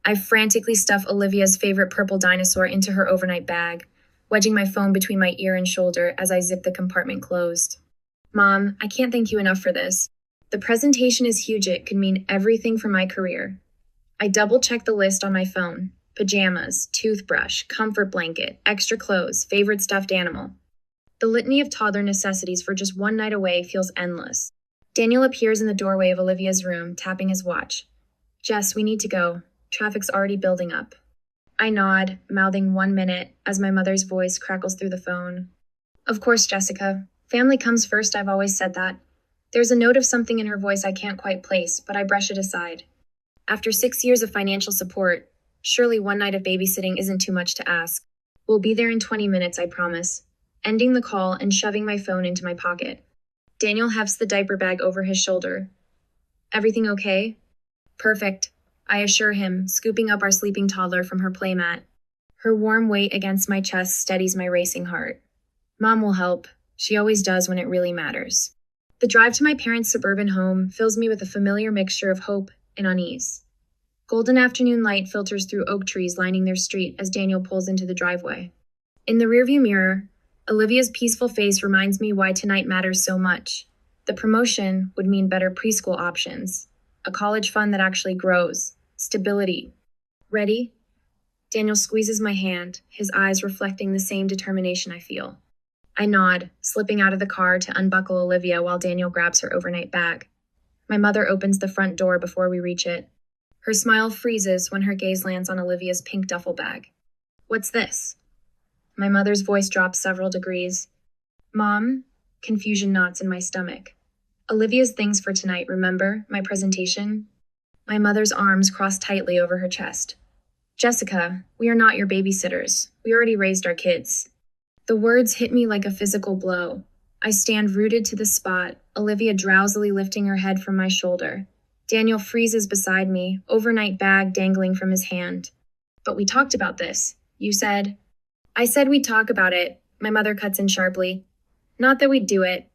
I frantically stuff Olivia's favorite purple dinosaur into her overnight bag, wedging my phone between my ear and shoulder as I zip the compartment closed. Mom, I can't thank you enough for this. The presentation is huge. It could mean everything for my career. I double-checked the list on my phone. Pajamas, toothbrush, comfort blanket, extra clothes, favorite stuffed animal. The litany of toddler necessities for just one night away feels endless. Daniel appears in the doorway of Olivia's room, tapping his watch. Jess, we need to go. Traffic's already building up. I nod, mouthing 1 minute as my mother's voice crackles through the phone. Of course, Jessica. Family comes first, I've always said that. There's a note of something in her voice I can't quite place, but I brush it aside. After 6 years of financial support, surely one night of babysitting isn't too much to ask. We'll be there in 20 minutes, I promise. Ending the call and shoving my phone into my pocket. Daniel hefts the diaper bag over his shoulder. Everything okay? Perfect, I assure him, scooping up our sleeping toddler from her playmat. Her warm weight against my chest steadies my racing heart. Mom will help. She always does when it really matters. The drive to my parents' suburban home fills me with a familiar mixture of hope and unease. Golden afternoon light filters through oak trees lining their street as Daniel pulls into the driveway. In the rearview mirror, Olivia's peaceful face reminds me why tonight matters so much. The promotion would mean better preschool options, a college fund that actually grows, stability. Ready? Daniel squeezes my hand, his eyes reflecting the same determination I feel. I nod, slipping out of the car to unbuckle Olivia while Daniel grabs her overnight bag. My mother opens the front door before we reach it. Her smile freezes when her gaze lands on Olivia's pink duffel bag. What's this? My mother's voice drops several degrees. Mom? Confusion knots in my stomach. Olivia's things for tonight, remember? My presentation? My mother's arms cross tightly over her chest. Jessica, we are not your babysitters. We already raised our kids. The words hit me like a physical blow. I stand rooted to the spot, Olivia drowsily lifting her head from my shoulder. Daniel freezes beside me, overnight bag dangling from his hand. But we talked about this. You said... I said we'd talk about it, my mother cuts in sharply. Not that we'd do it.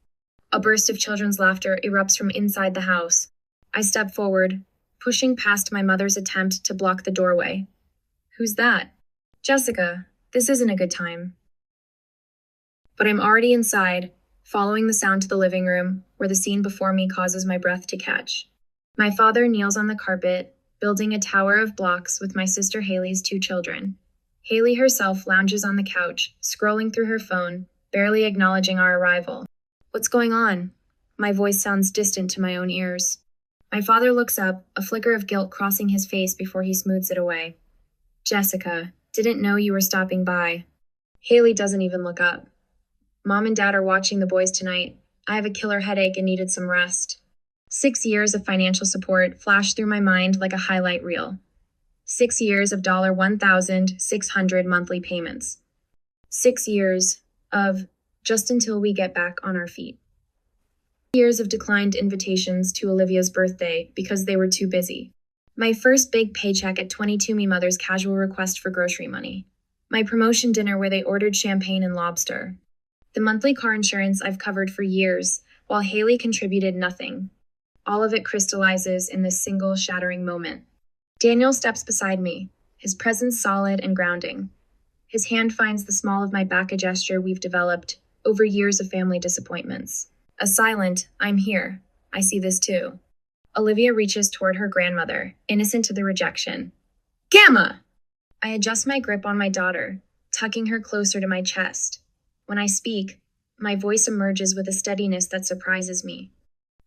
A burst of children's laughter erupts from inside the house. I step forward, pushing past my mother's attempt to block the doorway. Who's that? Jessica, this isn't a good time. But I'm already inside, following the sound to the living room, where the scene before me causes my breath to catch. My father kneels on the carpet, building a tower of blocks with my sister Haley's 2 children. Haley herself lounges on the couch, scrolling through her phone, barely acknowledging our arrival. What's going on? My voice sounds distant to my own ears. My father looks up, a flicker of guilt crossing his face before he smooths it away. Jessica, didn't know you were stopping by. Haley doesn't even look up. Mom and Dad are watching the boys tonight. I have a killer headache and needed some rest. 6 years of financial support flashed through my mind like a highlight reel. 6 years of $1,600 monthly payments. 6 years of just until we get back on our feet. Years of declined invitations to Olivia's birthday because they were too busy. My first big paycheck at 22 Me Mother's casual request for grocery money. My promotion dinner where they ordered champagne and lobster. The monthly car insurance I've covered for years, while Haley contributed nothing. All of it crystallizes in this single shattering moment. Daniel steps beside me, his presence solid and grounding. His hand finds the small of my back, a gesture we've developed over years of family disappointments. A silent, I'm here. I see this too. Olivia reaches toward her grandmother, innocent to the rejection. Gamma! I adjust my grip on my daughter, tucking her closer to my chest. When I speak, my voice emerges with a steadiness that surprises me.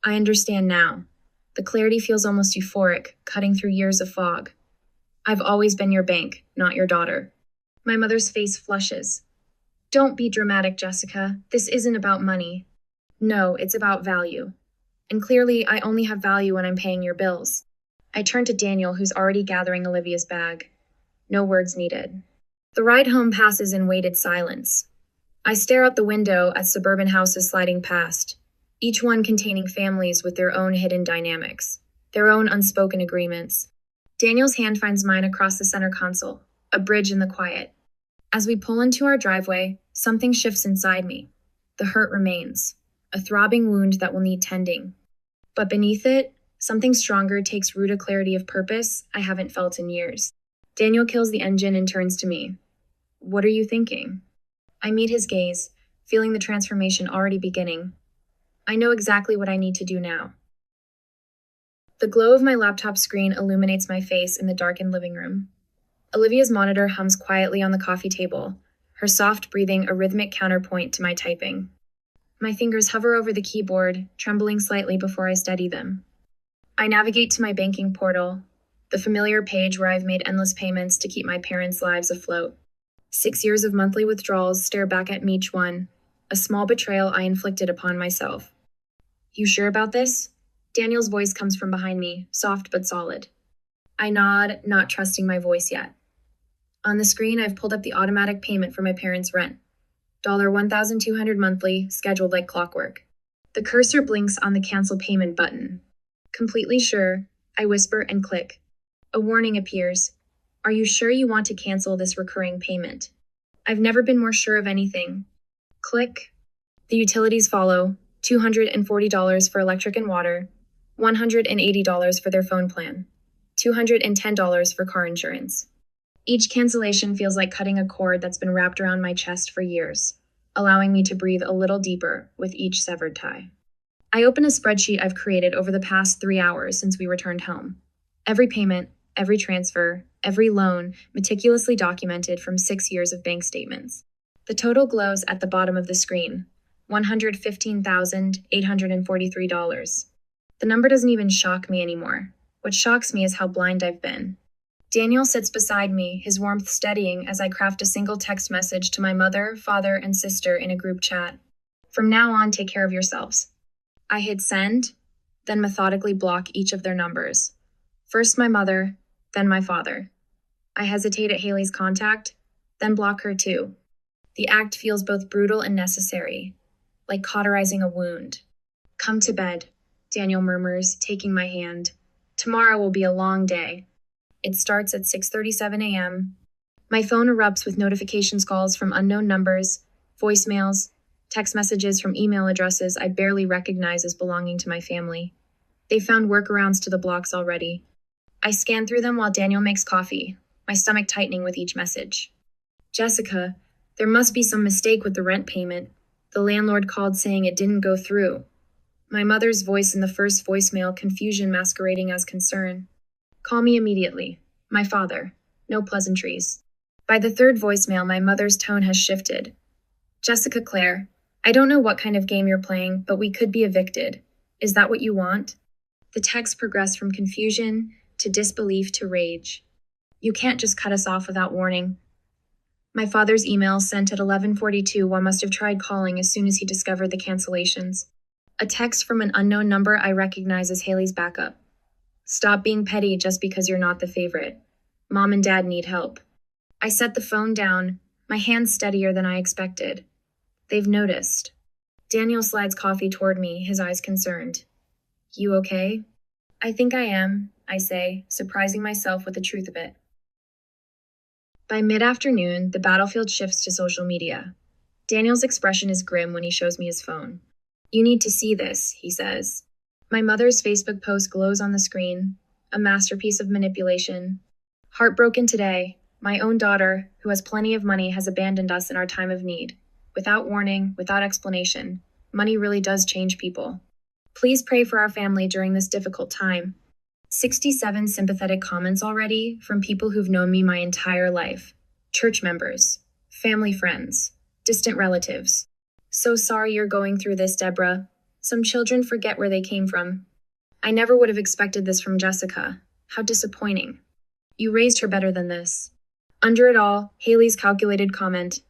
I understand now. The clarity feels almost euphoric, cutting through years of fog. I've always been your bank, not your daughter. My mother's face flushes. Don't be dramatic, Jessica. This isn't about money. No, it's about value. And clearly, I only have value when I'm paying your bills. I turn to Daniel, who's already gathering Olivia's bag. No words needed. The ride home passes in weighted silence. I stare out the window at suburban houses sliding past, each one containing families with their own hidden dynamics, their own unspoken agreements. Daniel's hand finds mine across the center console, a bridge in the quiet. As we pull into our driveway, something shifts inside me. The hurt remains, a throbbing wound that will need tending. But beneath it, Something stronger takes root, a clarity of purpose I haven't felt in years. Daniel kills the engine and turns to me. What are you thinking? I meet his gaze, feeling the transformation already beginning. I know exactly what I need to do now. The glow of my laptop screen illuminates my face in the darkened living room. Olivia's monitor hums quietly on the coffee table, her soft breathing a rhythmic counterpoint to my typing. My fingers hover over the keyboard, trembling slightly before I steady them. I navigate to my banking portal, the familiar page where I've made endless payments to keep my parents' lives afloat. 6 years of monthly withdrawals stare back at me each one, a small betrayal I inflicted upon myself. You sure about this? Daniel's voice comes from behind me, soft but solid. I nod, not trusting my voice yet. On the screen, I've pulled up the automatic payment for my parents' rent. $1,200 monthly, scheduled like clockwork. The cursor blinks on the cancel payment button. Completely sure, I whisper and click. A warning appears. Are you sure you want to cancel this recurring payment? I've never been more sure of anything. Click. The utilities follow. $240 for electric and water, $180 for their phone plan, $210 for car insurance. Each cancellation feels like cutting a cord that's been wrapped around my chest for years, allowing me to breathe a little deeper with each severed tie. I open a spreadsheet I've created over the past 3 hours since we returned home. Every payment, every transfer, every loan meticulously documented from 6 years of bank statements. The total glows at the bottom of the screen, $115,843. The number doesn't even shock me anymore. What shocks me is how blind I've been. Daniel sits beside me, his warmth steadying as I craft a single text message to my mother, father, and sister in a group chat. From now on, take care of yourselves. I hit send, then methodically block each of their numbers. First my mother, then my father. I hesitate at Haley's contact, then block her too. The act feels both brutal and necessary, like cauterizing a wound. Come to bed, Daniel murmurs, taking my hand. Tomorrow will be a long day. It starts at 6:37 a.m. My phone erupts with notifications calls from unknown numbers, voicemails, text messages from email addresses I barely recognize as belonging to my family. They found workarounds to the blocks already. I scan through them while Daniel makes coffee, my stomach tightening with each message. Jessica, there must be some mistake with the rent payment. The landlord called saying it didn't go through. My mother's voice in the first voicemail, confusion masquerading as concern. Call me immediately. My father. No pleasantries. By the third voicemail, my mother's tone has shifted. Jessica Claire, I don't know what kind of game you're playing, but we could be evicted. Is that what you want? The text progressed from confusion to disbelief to rage. You can't just cut us off without warning. My father's email sent at 11:42 one must have tried calling as soon as he discovered the cancellations. A text from an unknown number I recognize as Haley's backup. Stop being petty just because you're not the favorite. Mom and Dad need help. I set the phone down, my hands steadier than I expected. They've noticed. Daniel slides coffee toward me, his eyes concerned. You okay? I think I am, I say, surprising myself with the truth of it. By mid-afternoon, the battlefield shifts to social media. Daniel's expression is grim when he shows me his phone. You need to see this, he says. My mother's Facebook post glows on the screen, a masterpiece of manipulation. Heartbroken today, my own daughter, who has plenty of money, has abandoned us in our time of need. Without warning, without explanation. Money really does change people. Please pray for our family during this difficult time. 67 sympathetic comments already from people who've known me my entire life. Church members, family friends, distant relatives. So sorry you're going through this, Deborah. Some children forget where they came from. I never would have expected this from Jessica. How disappointing. You raised her better than this. Under it all, Haley's calculated comment.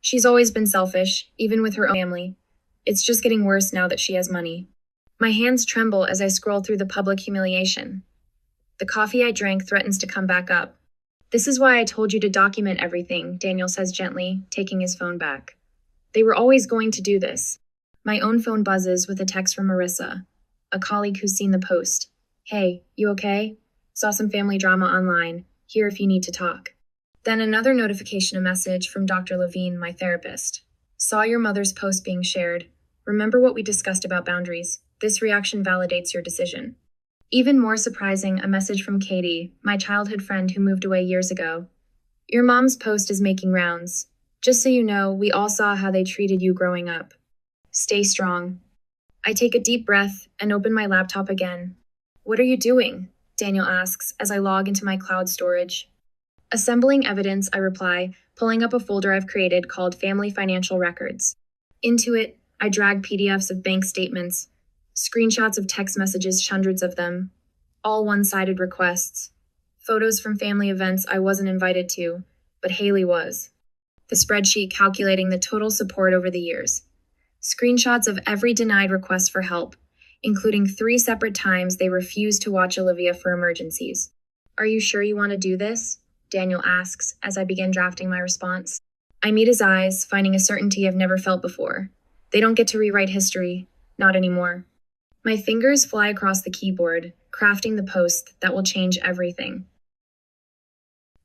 She's always been selfish, even with her own family. It's just getting worse now that she has money. My hands tremble as I scroll through the public humiliation. The coffee I drank threatens to come back up. This is why I told you to document everything, Daniel says gently, taking his phone back. They were always going to do this. My own phone buzzes with a text from Marissa, a colleague who's seen the post. Hey, you okay? Saw some family drama online. Here if you need to talk. Then another notification, a message from Dr. Levine, my therapist. Saw your mother's post being shared. Remember what we discussed about boundaries. This reaction validates your decision. Even more surprising, a message from Katie, my childhood friend who moved away years ago. Your mom's post is making rounds. Just so you know, we all saw how they treated you growing up. Stay strong. I take a deep breath and open my laptop again. What are you doing? Daniel asks as I log into my cloud storage. Assembling evidence, I reply, pulling up a folder I've created called Family Financial Records. Into it, I drag PDFs of bank statements, screenshots of text messages, hundreds of them, all one-sided requests, photos from family events I wasn't invited to, but Haley was. The spreadsheet calculating the total support over the years. Screenshots of every denied request for help, including 3 separate times they refused to watch Olivia for emergencies. Are you sure you want to do this? Daniel asks as I begin drafting my response. I meet his eyes, finding a certainty I've never felt before. They don't get to rewrite history, not anymore. My fingers fly across the keyboard, crafting the post that will change everything.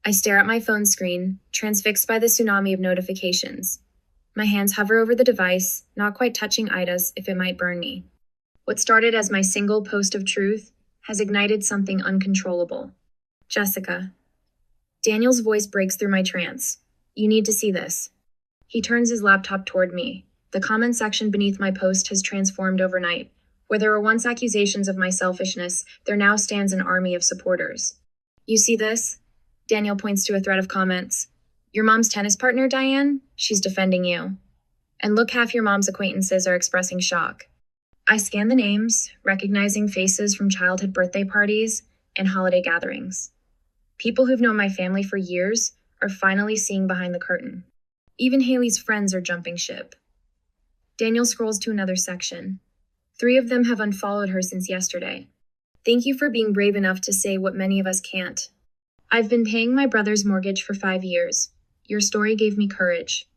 I stare at my phone screen, transfixed by the tsunami of notifications. My hands hover over the device, not quite touching Ida's if it might burn me. What started as my single post of truth has ignited something uncontrollable. Jessica. Daniel's voice breaks through my trance. You need to see this. He turns his laptop toward me. The comment section beneath my post has transformed overnight. Where there were once accusations of my selfishness, there now stands an army of supporters. You see this? Daniel points to a thread of comments. Your mom's tennis partner, Diane? She's defending you. And look, half your mom's acquaintances are expressing shock. I scan the names, recognizing faces from childhood birthday parties and holiday gatherings. People who've known my family for years are finally seeing behind the curtain. Even Haley's friends are jumping ship. Daniel scrolls to another section. 3 of them have unfollowed her since yesterday. Thank you for being brave enough to say what many of us can't. I've been paying my brother's mortgage for 5 years. Your story gave me courage.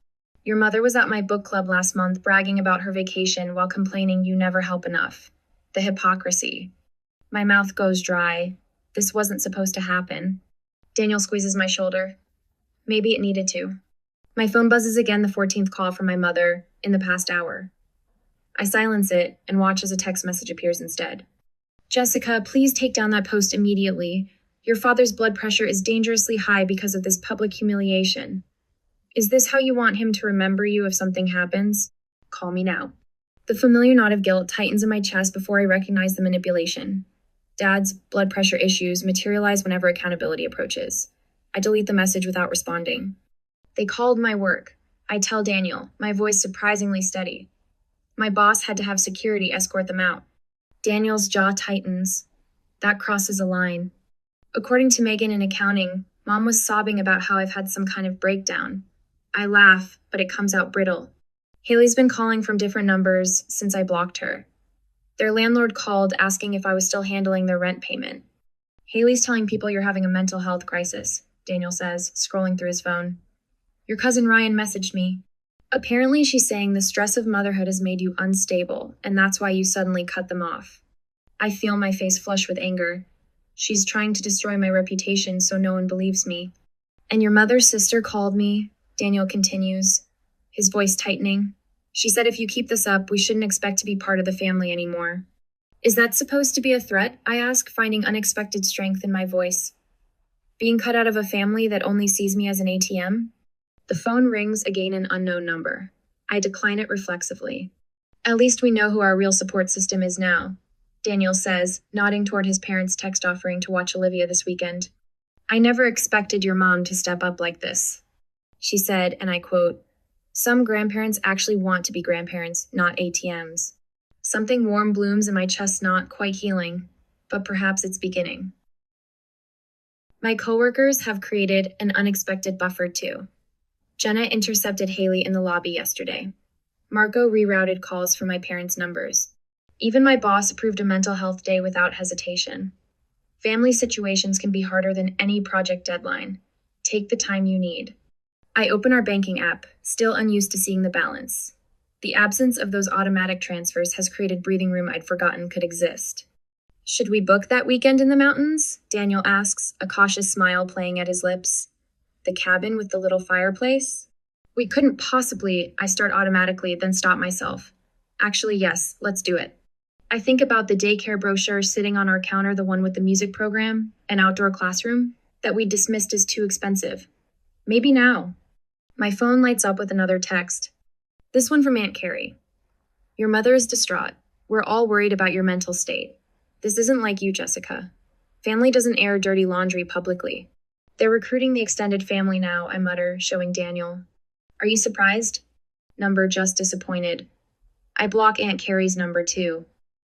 Your mother was at my book club last month bragging about her vacation while complaining you never help enough. The hypocrisy. My mouth goes dry. This wasn't supposed to happen. Daniel squeezes my shoulder. Maybe it needed to. My phone buzzes again, the 14th call from my mother in the past hour. I silence it and watch as a text message appears instead. Jessica, please take down that post immediately. Your father's blood pressure is dangerously high because of this public humiliation. Is this how you want him to remember you if something happens? Call me now. The familiar knot of guilt tightens in my chest before I recognize the manipulation. Dad's blood pressure issues materialize whenever accountability approaches. I delete the message without responding. They called my work. I tell Daniel, my voice surprisingly steady. My boss had to have security escort them out. Daniel's jaw tightens. That crosses a line. According to Megan in accounting, Mom was sobbing about how I've had some kind of breakdown. I laugh, but it comes out brittle. Haley's been calling from different numbers since I blocked her. Their landlord called asking if I was still handling their rent payment. Haley's telling people you're having a mental health crisis, Daniel says, scrolling through his phone. Your cousin Ryan messaged me. Apparently she's saying the stress of motherhood has made you unstable, and that's why you suddenly cut them off. I feel my face flush with anger. She's trying to destroy my reputation so no one believes me. And your mother's sister called me, Daniel continues, his voice tightening. She said if you keep this up, we shouldn't expect to be part of the family anymore. Is that supposed to be a threat? I ask, finding unexpected strength in my voice. Being cut out of a family that only sees me as an ATM? The phone rings again, an unknown number. I decline it reflexively. At least we know who our real support system is now, Daniel says, nodding toward his parents' text offering to watch Olivia this weekend. I never expected your mom to step up like this. She said, and I quote, some grandparents actually want to be grandparents, not ATMs. Something warm blooms in my chest, not quite healing, but perhaps it's beginning. My coworkers have created an unexpected buffer too. Jenna intercepted Haley in the lobby yesterday. Marco rerouted calls from my parents' numbers. Even my boss approved a mental health day without hesitation. Family situations can be harder than any project deadline. Take the time you need. I open our banking app, still unused to seeing the balance. The absence of those automatic transfers has created breathing room I'd forgotten could exist. Should we book that weekend in the mountains? Daniel asks, a cautious smile playing at his lips. The cabin with the little fireplace? We couldn't possibly, I start automatically, then stop myself. Actually, yes, let's do it. I think about the daycare brochure sitting on our counter, the one with the music program, an outdoor classroom, that we dismissed as too expensive. Maybe now. My phone lights up with another text. This one from Aunt Carrie. Your mother is distraught. We're all worried about your mental state. This isn't like you, Jessica. Family doesn't air dirty laundry publicly. They're recruiting the extended family now, I mutter, showing Daniel. Are you surprised? Number just disappointed. I block Aunt Carrie's number too.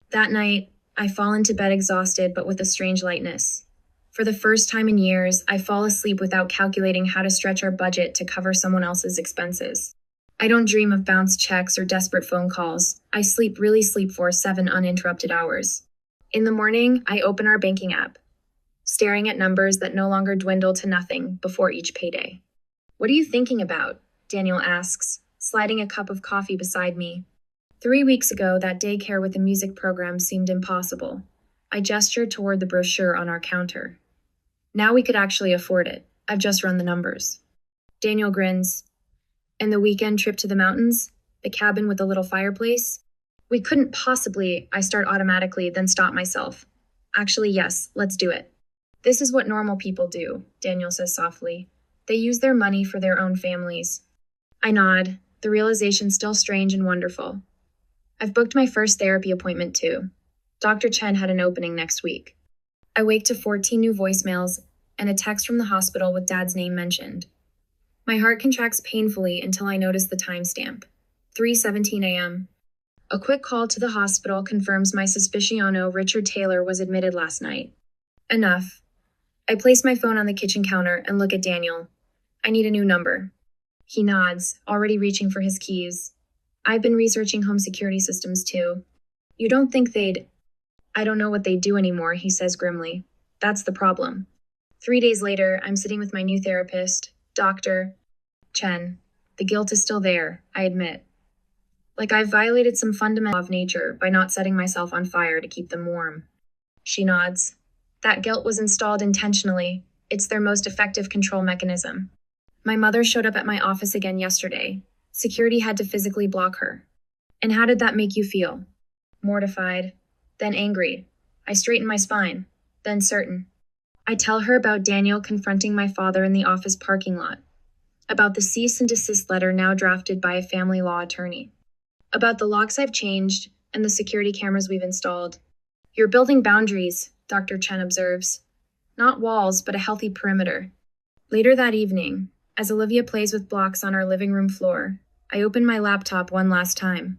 That night, I fall into bed exhausted but with a strange lightness. For the first time in years, I fall asleep without calculating how to stretch our budget to cover someone else's expenses. I don't dream of bounced checks or desperate phone calls. I really sleep for 7 uninterrupted hours. In the morning, I open our banking app, staring at numbers that no longer dwindle to nothing before each payday. What are you thinking about? Daniel asks, sliding a cup of coffee beside me. 3 weeks ago, that daycare with the music program seemed impossible. I gestured toward the brochure on our counter. Now we could actually afford it. I've just run the numbers. Daniel grins. And the weekend trip to the mountains? The cabin with the little fireplace? We couldn't possibly, I start automatically, then stop myself. Actually, yes, let's do it. This is what normal people do, Daniel says softly. They use their money for their own families. I nod, the realization still strange and wonderful. I've booked my first therapy appointment too. Dr. Chen had an opening next week. I wake to 14 new voicemails and a text from the hospital with Dad's name mentioned. My heart contracts painfully until I notice the timestamp. 3:17 a.m. A quick call to the hospital confirms my suspiciono Richard Taylor was admitted last night. Enough. I place my phone on the kitchen counter and look at Daniel. I need a new number. He nods, already reaching for his keys. I've been researching home security systems too. You don't think they'd... I don't know what they do anymore, he says grimly. That's the problem. 3 days later, I'm sitting with my new therapist, Dr. Chen. The guilt is still there, I admit. Like I've violated some fundamental law of nature by not setting myself on fire to keep them warm. She nods. That guilt was installed intentionally. It's their most effective control mechanism. My mother showed up at my office again yesterday. Security had to physically block her. And how did that make you feel? Mortified, then angry. I straighten my spine, then certain. I tell her about Daniel confronting my father in the office parking lot, about the cease and desist letter now drafted by a family law attorney, about the locks I've changed and the security cameras we've installed. You're building boundaries, Dr. Chen observes. Not walls, but a healthy perimeter. Later that evening, as Olivia plays with blocks on our living room floor, I open my laptop one last time.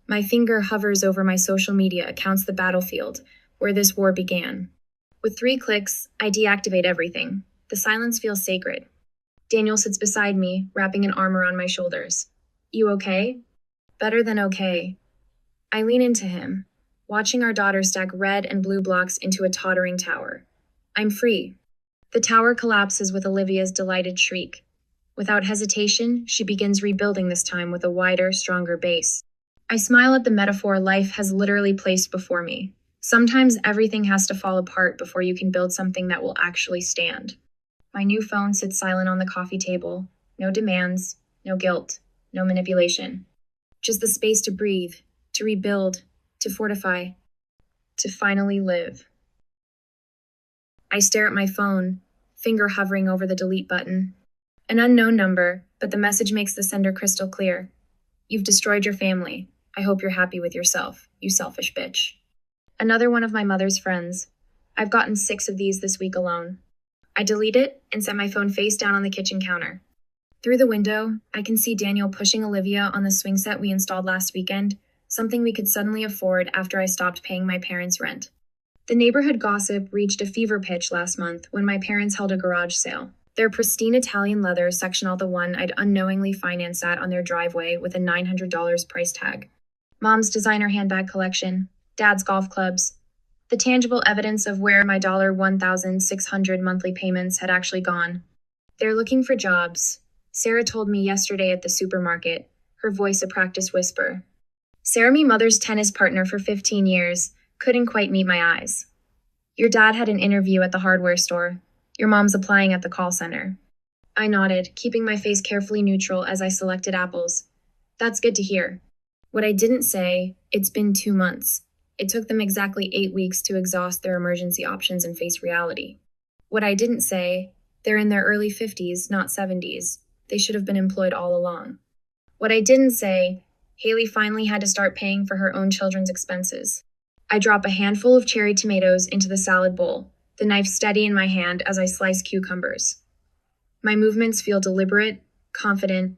My finger hovers over my social media accounts, the battlefield, where this war began. With 3 clicks, I deactivate everything. The silence feels sacred. Daniel sits beside me, wrapping an arm around my shoulders. You okay? Better than okay. I lean into him, watching our daughter stack red and blue blocks into a tottering tower. I'm free. The tower collapses with Olivia's delighted shriek. Without hesitation, she begins rebuilding, this time with a wider, stronger base. I smile at the metaphor life has literally placed before me. Sometimes everything has to fall apart before you can build something that will actually stand. My new phone sits silent on the coffee table. No demands, no guilt, no manipulation. Just the space to breathe, to rebuild, to fortify, to finally live. I stare at my phone, finger hovering over the delete button. An unknown number, but the message makes the sender crystal clear. You've destroyed your family. I hope you're happy with yourself, you selfish bitch. Another one of my mother's friends. I've gotten 6 of these this week alone. I delete it and set my phone face down on the kitchen counter. Through the window, I can see Daniel pushing Olivia on the swing set we installed last weekend, something we could suddenly afford after I stopped paying my parents' rent. The neighborhood gossip reached a fever pitch last month when my parents held a garage sale. Their pristine Italian leather sectional, the one I'd unknowingly financed at on their driveway with a $900 price tag. Mom's designer handbag collection, Dad's golf clubs, the tangible evidence of where my $1,600 monthly payments had actually gone. They're looking for jobs. Sarah told me yesterday at the supermarket, her voice a practice whisper. Sarah, me mother's tennis partner for 15 years, couldn't quite meet my eyes. Your dad had an interview at the hardware store. Your mom's applying at the call center. I nodded, keeping my face carefully neutral as I selected apples. That's good to hear. What I didn't say, it's been 2 months. It took them exactly 8 weeks to exhaust their emergency options and face reality. What I didn't say, they're in their early 50s, not 70s. They should have been employed all along. What I didn't say, Haley finally had to start paying for her own children's expenses. I drop a handful of cherry tomatoes into the salad bowl, the knife steady in my hand as I slice cucumbers. My movements feel deliberate, confident.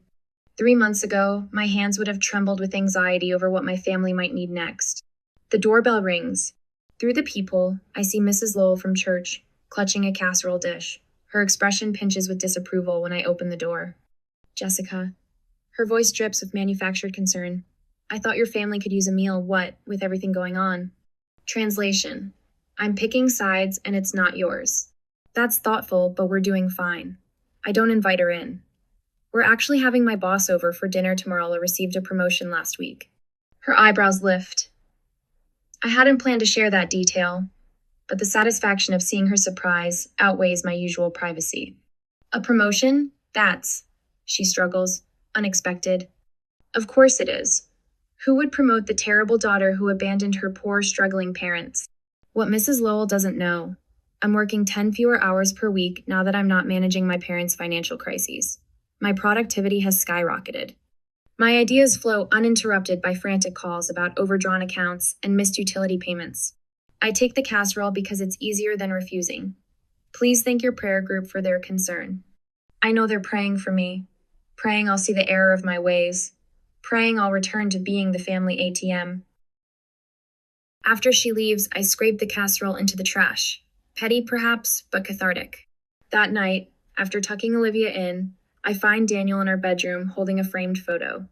3 months ago, my hands would have trembled with anxiety over what my family might need next. The doorbell rings. Through the peephole, I see Mrs. Lowell from church, clutching a casserole dish. Her expression pinches with disapproval when I open the door. Jessica. Her voice drips with manufactured concern. I thought your family could use a meal, what, with everything going on? Translation. I'm picking sides and it's not yours. That's thoughtful, but we're doing fine. I don't invite her in. We're actually having my boss over for dinner tomorrow. I received a promotion last week. Her eyebrows lift. I hadn't planned to share that detail, but the satisfaction of seeing her surprise outweighs my usual privacy. A promotion? That's, she struggles, unexpected. Of course it is. Who would promote the terrible daughter who abandoned her poor, struggling parents? What Mrs. Lowell doesn't know, I'm working 10 fewer hours per week now that I'm not managing my parents' financial crises. My productivity has skyrocketed. My ideas flow uninterrupted by frantic calls about overdrawn accounts and missed utility payments. I take the casserole because it's easier than refusing. Please thank your prayer group for their concern. I know they're praying for me, praying I'll see the error of my ways, praying I'll return to being the family ATM. After she leaves, I scrape the casserole into the trash. Petty, perhaps, but cathartic. That night, after tucking Olivia in, I find Daniel in our bedroom holding a framed photo.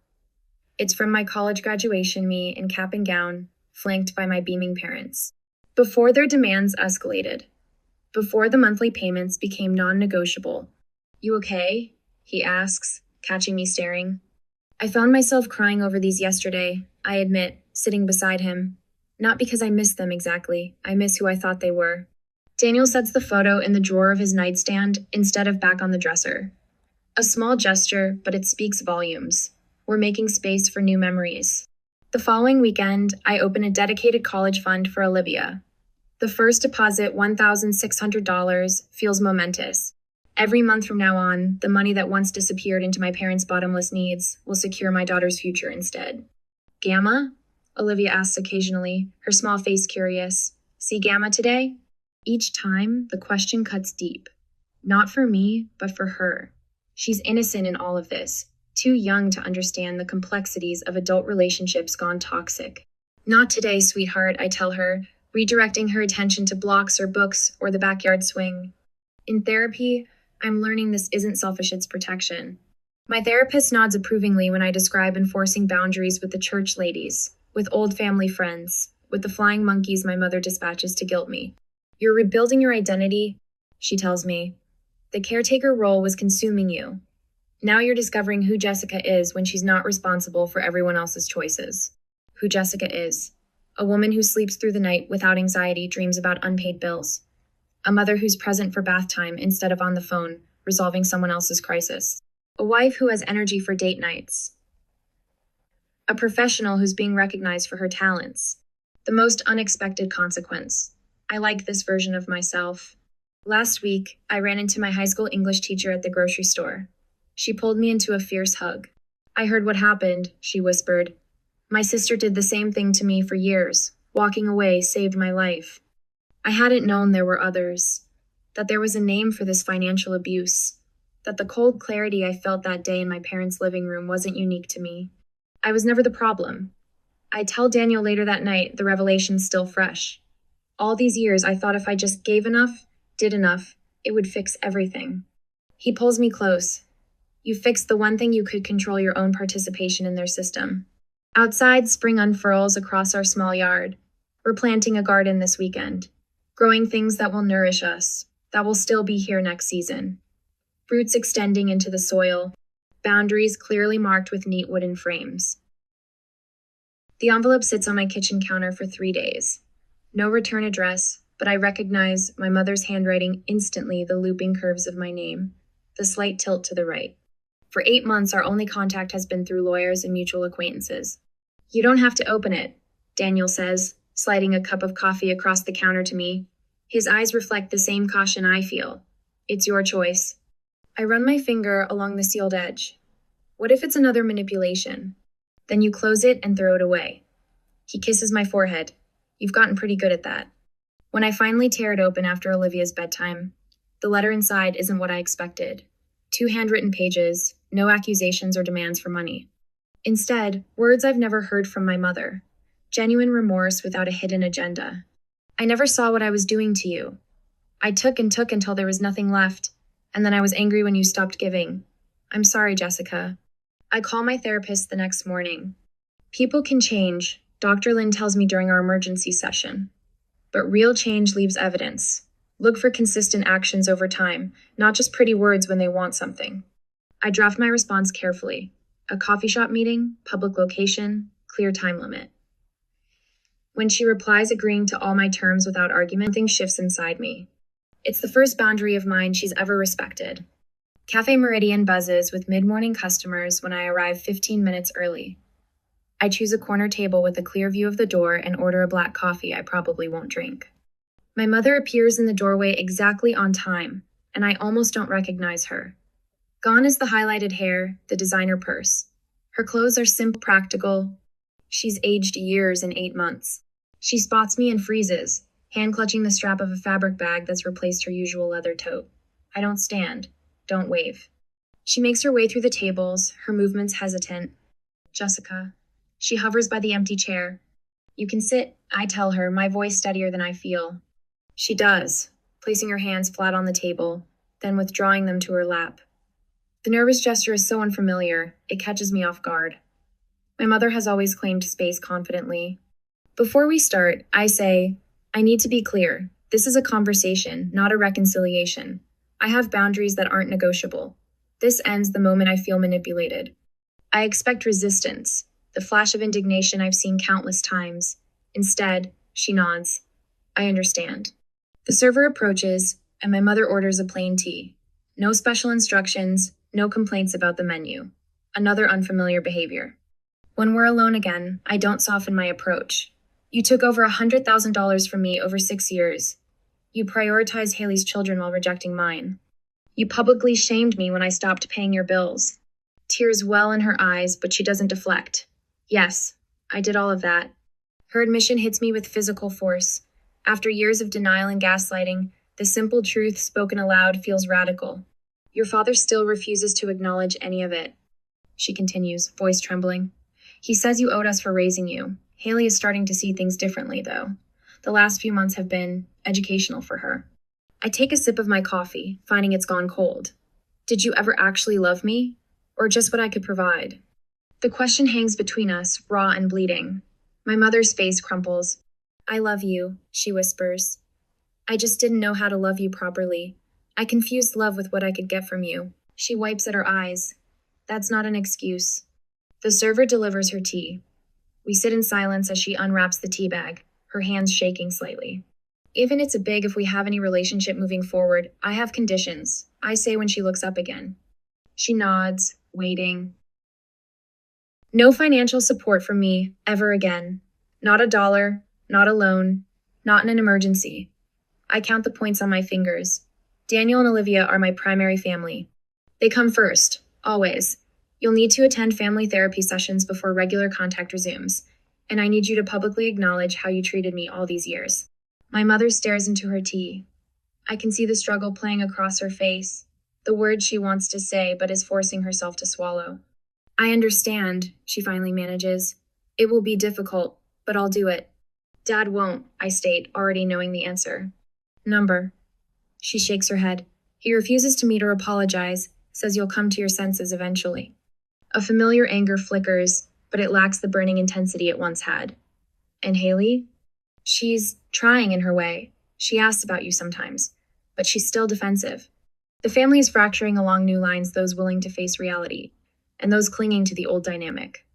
It's from my college graduation, me in cap and gown, flanked by my beaming parents. Before their demands escalated, before the monthly payments became non-negotiable. You okay? He asks, catching me staring. I found myself crying over these yesterday, I admit, sitting beside him. Not because I miss them exactly, I miss who I thought they were. Daniel sets the photo in the drawer of his nightstand instead of back on the dresser. A small gesture, but it speaks volumes. We're making space for new memories. The following weekend, I open a dedicated college fund for Olivia. The first deposit, $1,600, feels momentous. Every month from now on, the money that once disappeared into my parents' bottomless needs will secure my daughter's future instead. Gamma? Olivia asks occasionally, her small face curious. See Gamma today? Each time, the question cuts deep. Not for me, but for her. She's innocent in all of this, too young to understand the complexities of adult relationships gone toxic. Not today, sweetheart, I tell her, redirecting her attention to blocks or books or the backyard swing. In therapy, I'm learning this isn't selfish, it's protection. My therapist nods approvingly when I describe enforcing boundaries with the church ladies, with old family friends, with the flying monkeys my mother dispatches to guilt me. You're rebuilding your identity, she tells me. The caretaker role was consuming you. Now you're discovering who Jessica is when she's not responsible for everyone else's choices. Who Jessica is. A woman who sleeps through the night without anxiety, dreams about unpaid bills. A mother who's present for bath time instead of on the phone, resolving someone else's crisis. A wife who has energy for date nights. A professional who's being recognized for her talents. The most unexpected consequence. I like this version of myself. Last week, I ran into my high school English teacher at the grocery store. She pulled me into a fierce hug. I heard what happened, she whispered. My sister did the same thing to me for years. Walking away saved my life. I hadn't known there were others. That there was a name for this financial abuse. That the cold clarity I felt that day in my parents' living room wasn't unique to me. I was never the problem. I tell Daniel later that night, the revelation's still fresh. All these years, I thought if I just gave enough, did enough, it would fix everything. He pulls me close. You fixed the one thing you could control, your own participation in their system. Outside, spring unfurls across our small yard. We're planting a garden this weekend, growing things that will nourish us, that will still be here next season. Roots extending into the soil, boundaries clearly marked with neat wooden frames. The envelope sits on my kitchen counter for 3 days. No return address, but I recognize my mother's handwriting instantly, the looping curves of my name, the slight tilt to the right. For 8 months, our only contact has been through lawyers and mutual acquaintances. You don't have to open it, Daniel says, sliding a cup of coffee across the counter to me. His eyes reflect the same caution I feel. It's your choice. I run my finger along the sealed edge. What if it's another manipulation? Then you close it and throw it away. He kisses my forehead. You've gotten pretty good at that. When I finally tear it open after Olivia's bedtime, the letter inside isn't what I expected. 2 handwritten pages, no accusations or demands for money. Instead, words I've never heard from my mother. Genuine remorse without a hidden agenda. I never saw what I was doing to you. I took and took until there was nothing left, and then I was angry when you stopped giving. I'm sorry, Jessica. I call my therapist the next morning. People can change, Dr. Lynn tells me during our emergency session. But real change leaves evidence. Look for consistent actions over time, not just pretty words when they want something. I draft my response carefully. A coffee shop meeting, public location, clear time limit. When she replies agreeing to all my terms without argument, something shifts inside me. It's the first boundary of mine she's ever respected. Cafe Meridian buzzes with mid-morning customers when I arrive 15 minutes early. I choose a corner table with a clear view of the door and order a black coffee I probably won't drink. My mother appears in the doorway exactly on time, and I almost don't recognize her. Gone is the highlighted hair, the designer purse. Her clothes are simple, practical. She's aged years in 8 months. She spots me and freezes, hand clutching the strap of a fabric bag that's replaced her usual leather tote. I don't stand, don't wave. She makes her way through the tables, her movements hesitant. Jessica. She hovers by the empty chair. You can sit, I tell her, my voice steadier than I feel. She does, placing her hands flat on the table, then withdrawing them to her lap. The nervous gesture is so unfamiliar, it catches me off guard. My mother has always claimed space confidently. Before we start, I say, I need to be clear. This is a conversation, not a reconciliation. I have boundaries that aren't negotiable. This ends the moment I feel manipulated. I expect resistance, the flash of indignation I've seen countless times. Instead, she nods. I understand. The server approaches, and my mother orders a plain tea. No special instructions, no complaints about the menu. Another unfamiliar behavior. When we're alone again, I don't soften my approach. You took over $100,000 from me over 6 years. You prioritized Haley's children while rejecting mine. You publicly shamed me when I stopped paying your bills. Tears well in her eyes, but she doesn't deflect. Yes, I did all of that. Her admission hits me with physical force. After years of denial and gaslighting, the simple truth spoken aloud feels radical. Your father still refuses to acknowledge any of it. She continues, voice trembling. He says you owed us for raising you. Haley is starting to see things differently, though. The last few months have been educational for her. I take a sip of my coffee, finding it's gone cold. Did you ever actually love me? Or just what I could provide? The question hangs between us, raw and bleeding. My mother's face crumples. I love you, she whispers. I just didn't know how to love you properly. I confused love with what I could get from you. She wipes at her eyes. That's not an excuse. The server delivers her tea. We sit in silence as she unwraps the tea bag, her hands shaking slightly. Even it's a big if we have any relationship moving forward, I have conditions, I say when she looks up again. She nods, waiting. No financial support from me, ever again. Not a dollar, not a loan, not in an emergency. I count the points on my fingers. Daniel and Olivia are my primary family. They come first, always. You'll need to attend family therapy sessions before regular contact resumes, and I need you to publicly acknowledge how you treated me all these years. My mother stares into her tea. I can see the struggle playing across her face, the words she wants to say but is forcing herself to swallow. I understand, she finally manages. It will be difficult, but I'll do it. Dad won't, I state, already knowing the answer. Number. She shakes her head. He refuses to meet or apologize, says you'll come to your senses eventually. A familiar anger flickers, but it lacks the burning intensity it once had. And Haley? She's trying in her way. She asks about you sometimes, but she's still defensive. The family is fracturing along new lines, those willing to face reality, and those clinging to the old dynamic.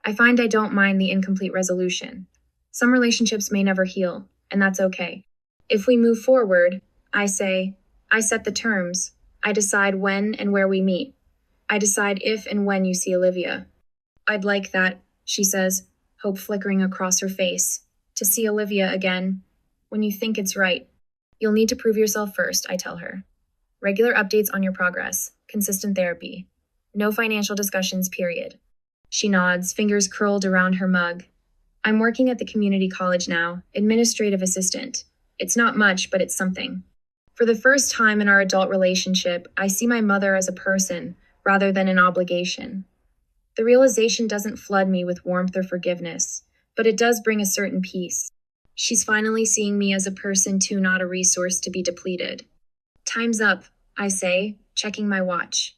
I find I don't mind the incomplete resolution. Some relationships may never heal, and that's okay. If we move forward, I say, I set the terms. I decide when and where we meet. I decide if and when you see Olivia. I'd like that, she says, hope flickering across her face. To see Olivia again. When you think it's right. You'll need to prove yourself first, I tell her. Regular updates on your progress. Consistent therapy. No financial discussions, period. She nods, fingers curled around her mug. I'm working at the community college now, administrative assistant. It's not much, but it's something. For the first time in our adult relationship, I see my mother as a person rather than an obligation. The realization doesn't flood me with warmth or forgiveness, but it does bring a certain peace. She's finally seeing me as a person too, not a resource to be depleted. Time's up, I say, checking my watch.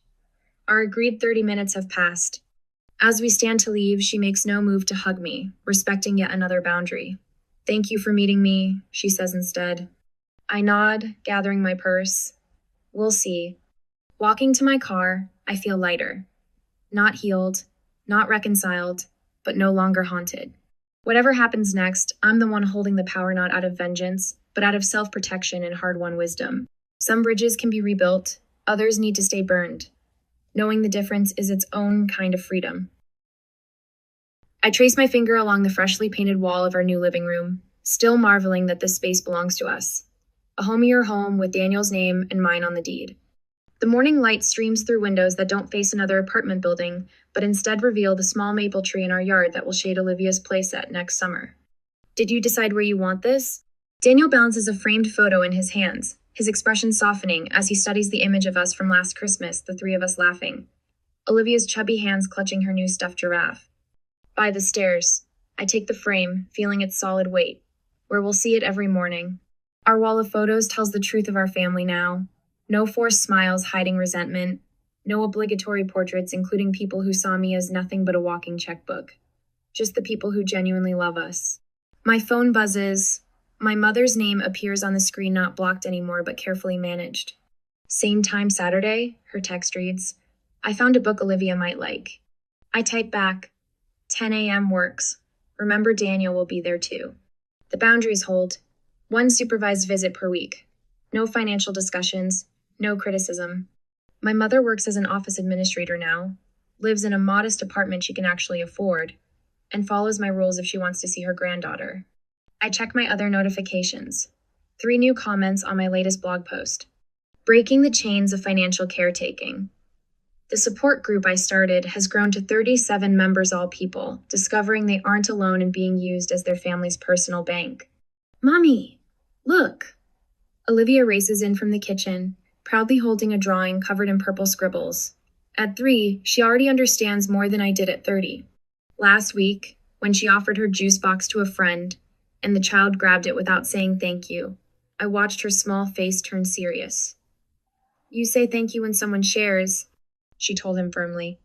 Our agreed 30 minutes have passed. As we stand to leave, she makes no move to hug me, respecting yet another boundary. Thank you for meeting me, she says instead. I nod, gathering my purse. We'll see. Walking to my car, I feel lighter. Not healed, not reconciled, but no longer haunted. Whatever happens next, I'm the one holding the power not out of vengeance, but out of self-protection and hard-won wisdom. Some bridges can be rebuilt, others need to stay burned. Knowing the difference is its own kind of freedom. I trace my finger along the freshly painted wall of our new living room, still marveling that this space belongs to us. A homier home with Daniel's name and mine on the deed. The morning light streams through windows that don't face another apartment building, but instead reveal the small maple tree in our yard that will shade Olivia's playset next summer. Did you decide where you want this? Daniel balances a framed photo in his hands, his expression softening as he studies the image of us from last Christmas, the three of us laughing. Olivia's chubby hands clutching her new stuffed giraffe. By the stairs. I take the frame, feeling its solid weight, where we'll see it every morning. Our wall of photos tells the truth of our family now. No forced smiles hiding resentment. No obligatory portraits including people who saw me as nothing but a walking checkbook. Just the people who genuinely love us. My phone buzzes. My mother's name appears on the screen, not blocked anymore, but carefully managed. Same time Saturday, her text reads, I found a book Olivia might like. I type back, 10 a.m. works. Remember Daniel will be there too. The boundaries hold. 1 supervised visit per week. No financial discussions. No criticism. My mother works as an office administrator now, lives in a modest apartment she can actually afford, and follows my rules if she wants to see her granddaughter. I check my other notifications. 3 new comments on my latest blog post. Breaking the chains of financial caretaking. The support group I started has grown to 37 members, all people, discovering they aren't alone in being used as their family's personal bank. Mommy, look! Olivia races in from the kitchen, proudly holding a drawing covered in purple scribbles. At 3, she already understands more than I did at 30. Last week, when she offered her juice box to a friend, and the child grabbed it without saying thank you, I watched her small face turn serious. You say thank you when someone shares, she told him firmly.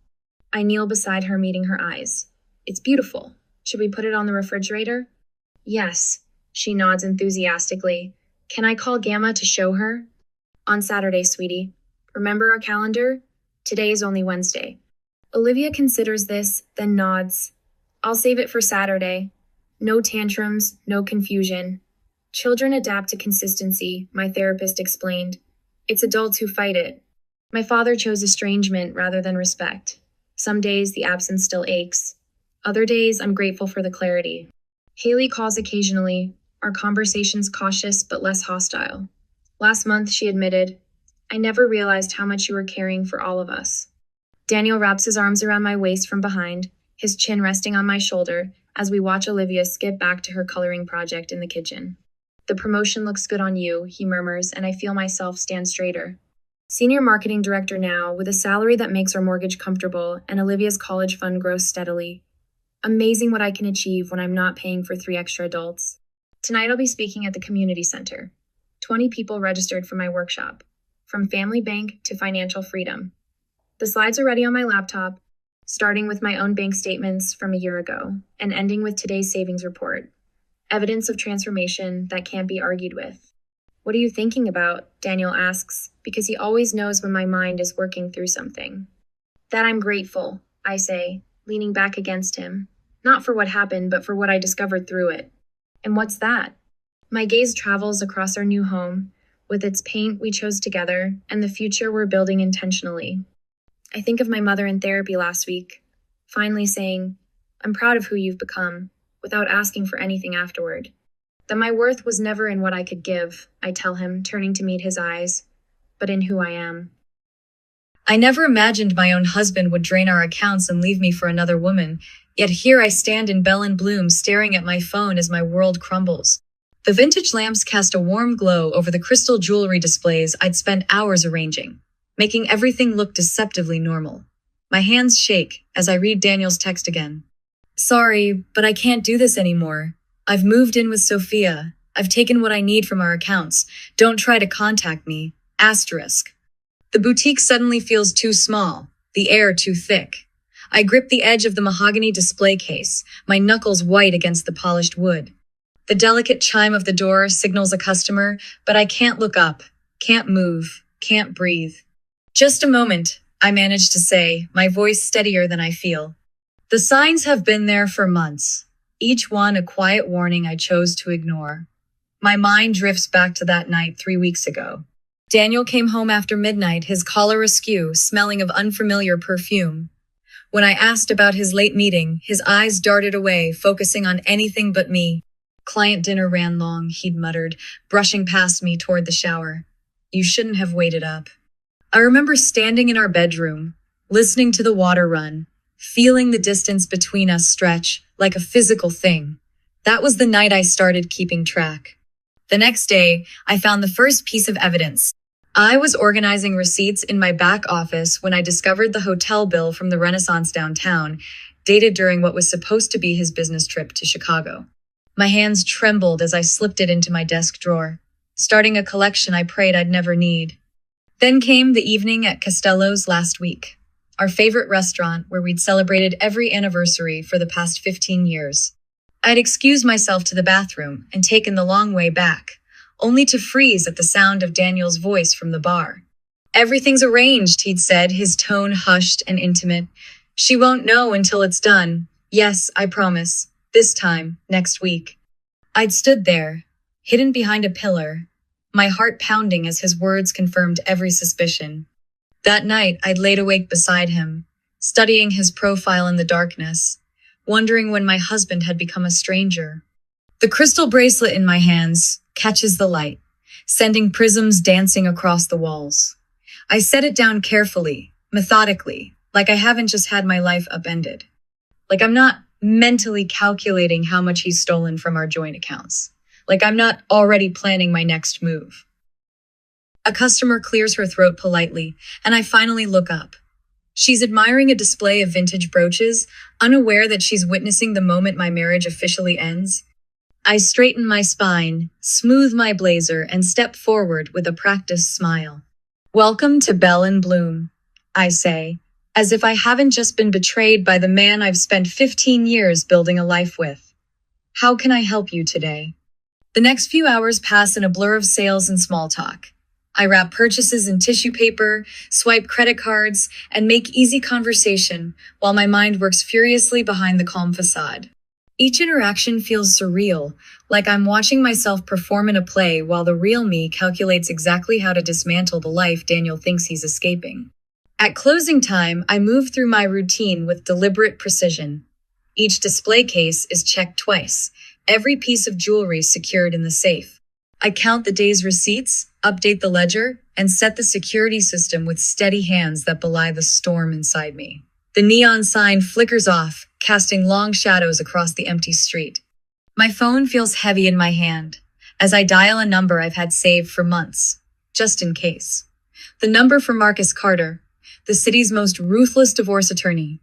I kneel beside her, meeting her eyes. It's beautiful. Should we put it on the refrigerator? Yes, she nods enthusiastically. Can I call Gamma to show her? On Saturday, sweetie. Remember our calendar? Today is only Wednesday. Olivia considers this, then nods. I'll save it for Saturday. No tantrums, no confusion. Children adapt to consistency, my therapist explained. It's adults who fight it. My father chose estrangement rather than respect. Some days the absence still aches. Other days I'm grateful for the clarity. Haley calls occasionally, our conversations cautious but less hostile. Last month, she admitted, I never realized how much you were caring for all of us. Daniel wraps his arms around my waist from behind, his chin resting on my shoulder, as we watch Olivia skip back to her coloring project in the kitchen. The promotion looks good on you, he murmurs, and I feel myself stand straighter. Senior marketing director now, with a salary that makes our mortgage comfortable, and Olivia's college fund grows steadily. Amazing what I can achieve when I'm not paying for 3 extra adults. Tonight I'll be speaking at the community center. 20 people registered for my workshop, from family bank to financial freedom. The slides are ready on my laptop, starting with my own bank statements from a year ago and ending with today's savings report. Evidence of transformation that can't be argued with. What are you thinking about? Daniel asks, because he always knows when my mind is working through something. That I'm grateful, I say, leaning back against him. Not for what happened, but for what I discovered through it. And what's that? My gaze travels across our new home, with its paint we chose together and the future we're building intentionally. I think of my mother in therapy last week, finally saying, I'm proud of who you've become. without asking for anything afterward. That my worth was never in what I could give, I tell him, turning to meet his eyes, but in who I am. I never imagined my own husband would drain our accounts and leave me for another woman, yet here I stand in Bell and Bloom staring at my phone as my world crumbles. The vintage lamps cast a warm glow over the crystal jewelry displays I'd spent hours arranging, making everything look deceptively normal. My hands shake as I read Daniel's text again. Sorry, but I can't do this anymore. I've moved in with Sophia. I've taken what I need from our accounts. Don't try to contact me. Asterisk. The boutique suddenly feels too small, the air too thick. I grip the edge of the mahogany display case, my knuckles white against the polished wood. The delicate chime of the door signals a customer, but I can't look up, can't move, can't breathe. Just a moment, I manage to say, my voice steadier than I feel. The signs have been there for months, each one a quiet warning I chose to ignore. My mind drifts back to that night 3 weeks ago. Daniel came home after midnight, his collar askew, smelling of unfamiliar perfume. When I asked about his late meeting, his eyes darted away, focusing on anything but me. Client dinner ran long, he'd muttered, brushing past me toward the shower. You shouldn't have waited up. I remember standing in our bedroom, listening to the water run, feeling the distance between us stretch like a physical thing. That was the night I started keeping track. The next day, I found the first piece of evidence. I was organizing receipts in my back office when I discovered the hotel bill from the Renaissance downtown, dated during what was supposed to be his business trip to Chicago. My hands trembled as I slipped it into my desk drawer, starting a collection I prayed I'd never need. Then came the evening at Costello's last week, our favorite restaurant where we'd celebrated every anniversary for the past 15 years. I'd excused myself to the bathroom and taken the long way back, only to freeze at the sound of Daniel's voice from the bar. Everything's arranged, he'd said, his tone hushed and intimate. She won't know until it's done. Yes, I promise. This time, next week. I'd stood there, hidden behind a pillar, my heart pounding as his words confirmed every suspicion. That night, I'd laid awake beside him, studying his profile in the darkness, wondering when my husband had become a stranger. The crystal bracelet in my hands catches the light, sending prisms dancing across the walls. I set it down carefully, methodically, like I haven't just had my life upended. Like I'm not mentally calculating how much he's stolen from our joint accounts. Like I'm not already planning my next move. A customer clears her throat politely, and I finally look up. She's admiring a display of vintage brooches, unaware that she's witnessing the moment my marriage officially ends. I straighten my spine, smooth my blazer, and step forward with a practiced smile. Welcome to Bell and Bloom, I say, as if I haven't just been betrayed by the man I've spent 15 years building a life with. How can I help you today? The next few hours pass in a blur of sales and small talk. I wrap purchases in tissue paper, swipe credit cards, and make easy conversation while my mind works furiously behind the calm facade. Each interaction feels surreal, like I'm watching myself perform in a play while the real me calculates exactly how to dismantle the life Daniel thinks he's escaping. At closing time, I move through my routine with deliberate precision. Each display case is checked twice, every piece of jewelry secured in the safe. I count the day's receipts, update the ledger, and set the security system with steady hands that belie the storm inside me. The neon sign flickers off, casting long shadows across the empty street. My phone feels heavy in my hand, as I dial a number I've had saved for months, just in case. The number for Marcus Carter, the city's most ruthless divorce attorney.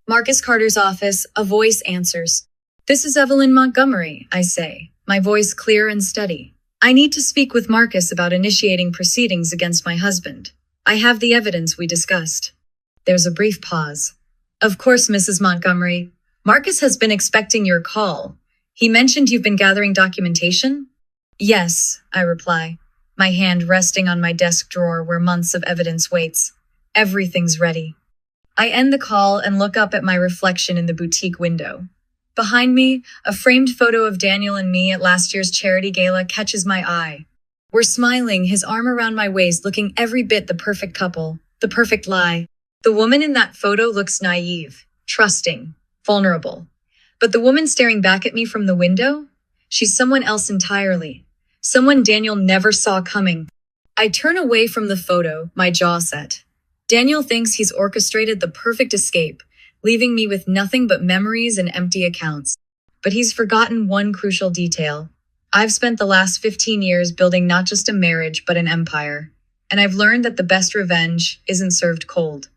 Marcus Carter's office, a voice answers. This is Evelyn Montgomery, I say, my voice clear and steady. I need to speak with Marcus about initiating proceedings against my husband. I have the evidence we discussed. There's a brief pause. Of course, Mrs. Montgomery. Marcus has been expecting your call. He mentioned you've been gathering documentation? Yes, I reply, my hand resting on my desk drawer where months of evidence waits. Everything's ready. I end the call and look up at my reflection in the boutique window. Behind me, a framed photo of Daniel and me at last year's charity gala catches my eye. We're smiling, his arm around my waist, looking every bit the perfect couple, the perfect lie. The woman in that photo looks naive, trusting, vulnerable. But the woman staring back at me from the window? She's someone else entirely. Someone Daniel never saw coming. I turn away from the photo, my jaw set. Daniel thinks he's orchestrated the perfect escape, leaving me with nothing but memories and empty accounts. But he's forgotten one crucial detail. I've spent the last 15 years building not just a marriage, but an empire. And I've learned that the best revenge isn't served cold.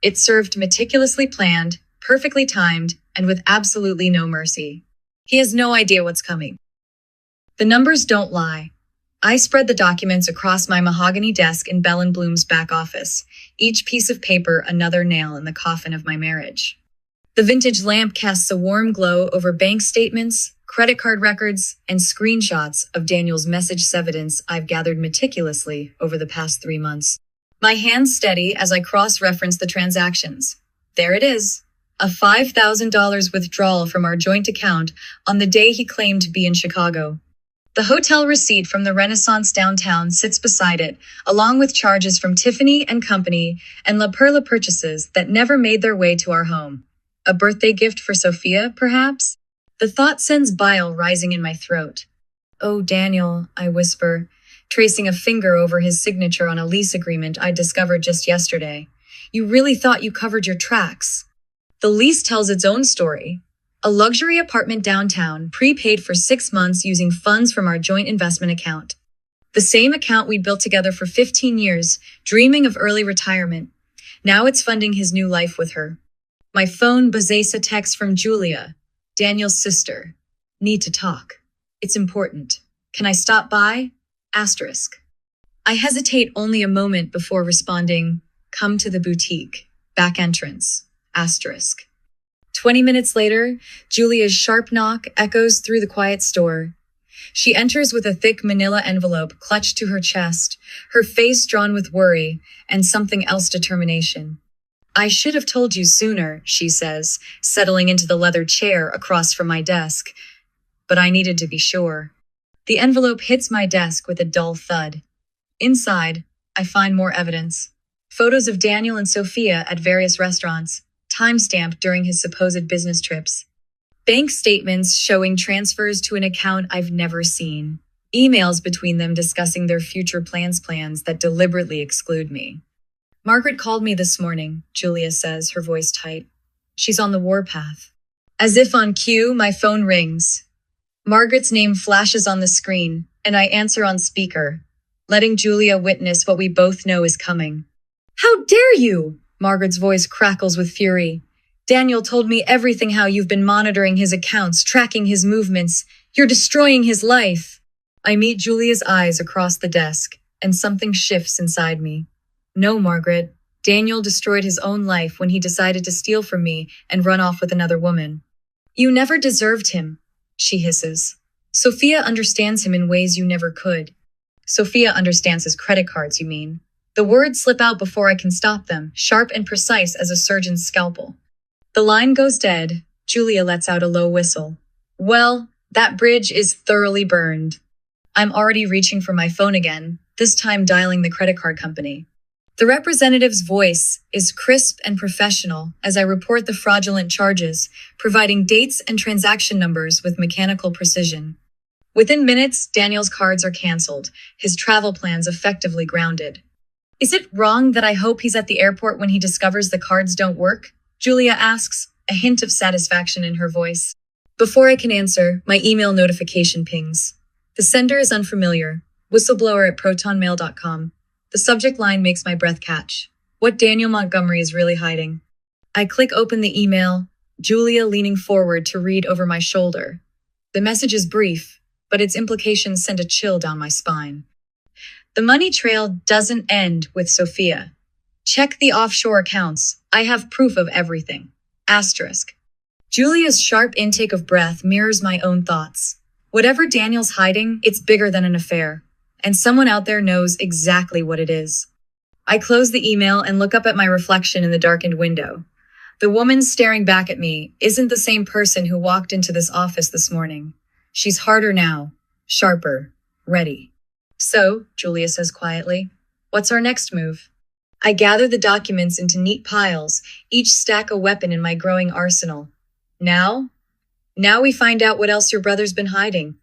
It's served meticulously planned, perfectly timed, and with absolutely no mercy. He has no idea what's coming. The numbers don't lie. I spread the documents across my mahogany desk in Bell and Bloom's back office, each piece of paper another nail in the coffin of my marriage. The vintage lamp casts a warm glow over bank statements, credit card records, and screenshots of Daniel's message evidence I've gathered meticulously over the past 3 months. My hands steady as I cross-reference the transactions. There it is. A $5,000 withdrawal from our joint account on the day he claimed to be in Chicago. The hotel receipt from the Renaissance downtown sits beside it, along with charges from Tiffany and Company and La Perla purchases that never made their way to our home. A birthday gift for Sophia, perhaps? The thought sends bile rising in my throat. "Oh, Daniel," I whisper, tracing a finger over his signature on a lease agreement I discovered just yesterday. "You really thought you covered your tracks." The lease tells its own story. A luxury apartment downtown, prepaid for 6 months using funds from our joint investment account. The same account we'd built together for 15 years, dreaming of early retirement. Now it's funding his new life with her. My phone buzzes a text from Julia, Daniel's sister. "Need to talk. It's important. Can I stop by? Asterisk." I hesitate only a moment before responding, "Come to the boutique. Back entrance. Asterisk." 20 minutes later, Julia's sharp knock echoes through the quiet store. She enters with a thick manila envelope clutched to her chest, her face drawn with worry and something else determination. "I should have told you sooner," she says, settling into the leather chair across from my desk. But I needed to be sure. The envelope hits my desk with a dull thud. Inside, I find more evidence. Photos of Daniel and Sophia at various restaurants, timestamped during his supposed business trips. Bank statements showing transfers to an account I've never seen. Emails between them discussing their future plans that deliberately exclude me. "Margaret called me this morning," Julia says, her voice tight. "She's on the warpath." As if on cue, my phone rings. Margaret's name flashes on the screen, and I answer on speaker, letting Julia witness what we both know is coming. "How dare you!" Margaret's voice crackles with fury. "Daniel told me everything, how you've been monitoring his accounts, tracking his movements. You're destroying his life." I meet Julia's eyes across the desk, and something shifts inside me. "No, Margaret. Daniel destroyed his own life when he decided to steal from me and run off with another woman." "You never deserved him," she hisses. "Sophia understands him in ways you never could." "Sophia understands his credit cards, you mean?" The words slip out before I can stop them, sharp and precise as a surgeon's scalpel. The line goes dead. Julia lets out a low whistle. "Well, that bridge is thoroughly burned." I'm already reaching for my phone again, this time dialing the credit card company. The representative's voice is crisp and professional as I report the fraudulent charges, providing dates and transaction numbers with mechanical precision. Within minutes, Daniel's cards are canceled, his travel plans effectively grounded. "Is it wrong that I hope he's at the airport when he discovers the cards don't work?" Julia asks, a hint of satisfaction in her voice. Before I can answer, my email notification pings. The sender is unfamiliar, whistleblower@protonmail.com. The subject line makes my breath catch. What Daniel Montgomery is really hiding. I click open the email, Julia leaning forward to read over my shoulder. The message is brief, but its implications send a chill down my spine. "The money trail doesn't end with Sophia. Check the offshore accounts. I have proof of everything. Asterisk." Julia's sharp intake of breath mirrors my own thoughts. Whatever Daniel's hiding, it's bigger than an affair. And someone out there knows exactly what it is. I close the email and look up at my reflection in the darkened window. The woman staring back at me isn't the same person who walked into this office this morning. She's harder now, sharper, ready. "So," Julia says quietly, "what's our next move?" I gather the documents into neat piles, each stack a weapon in my growing arsenal. Now, Now we find out what else your brother's been hiding.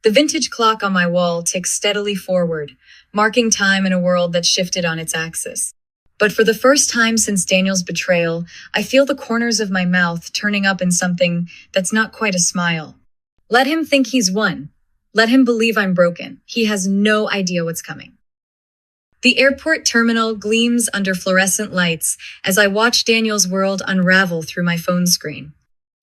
The vintage clock on my wall ticks steadily forward, marking time in a world that shifted on its axis. But for the first time since Daniel's betrayal, I feel the corners of my mouth turning up in something that's not quite a smile. Let him think he's won. Let him believe I'm broken. He has no idea what's coming. The airport terminal gleams under fluorescent lights as I watch Daniel's world unravel through my phone screen.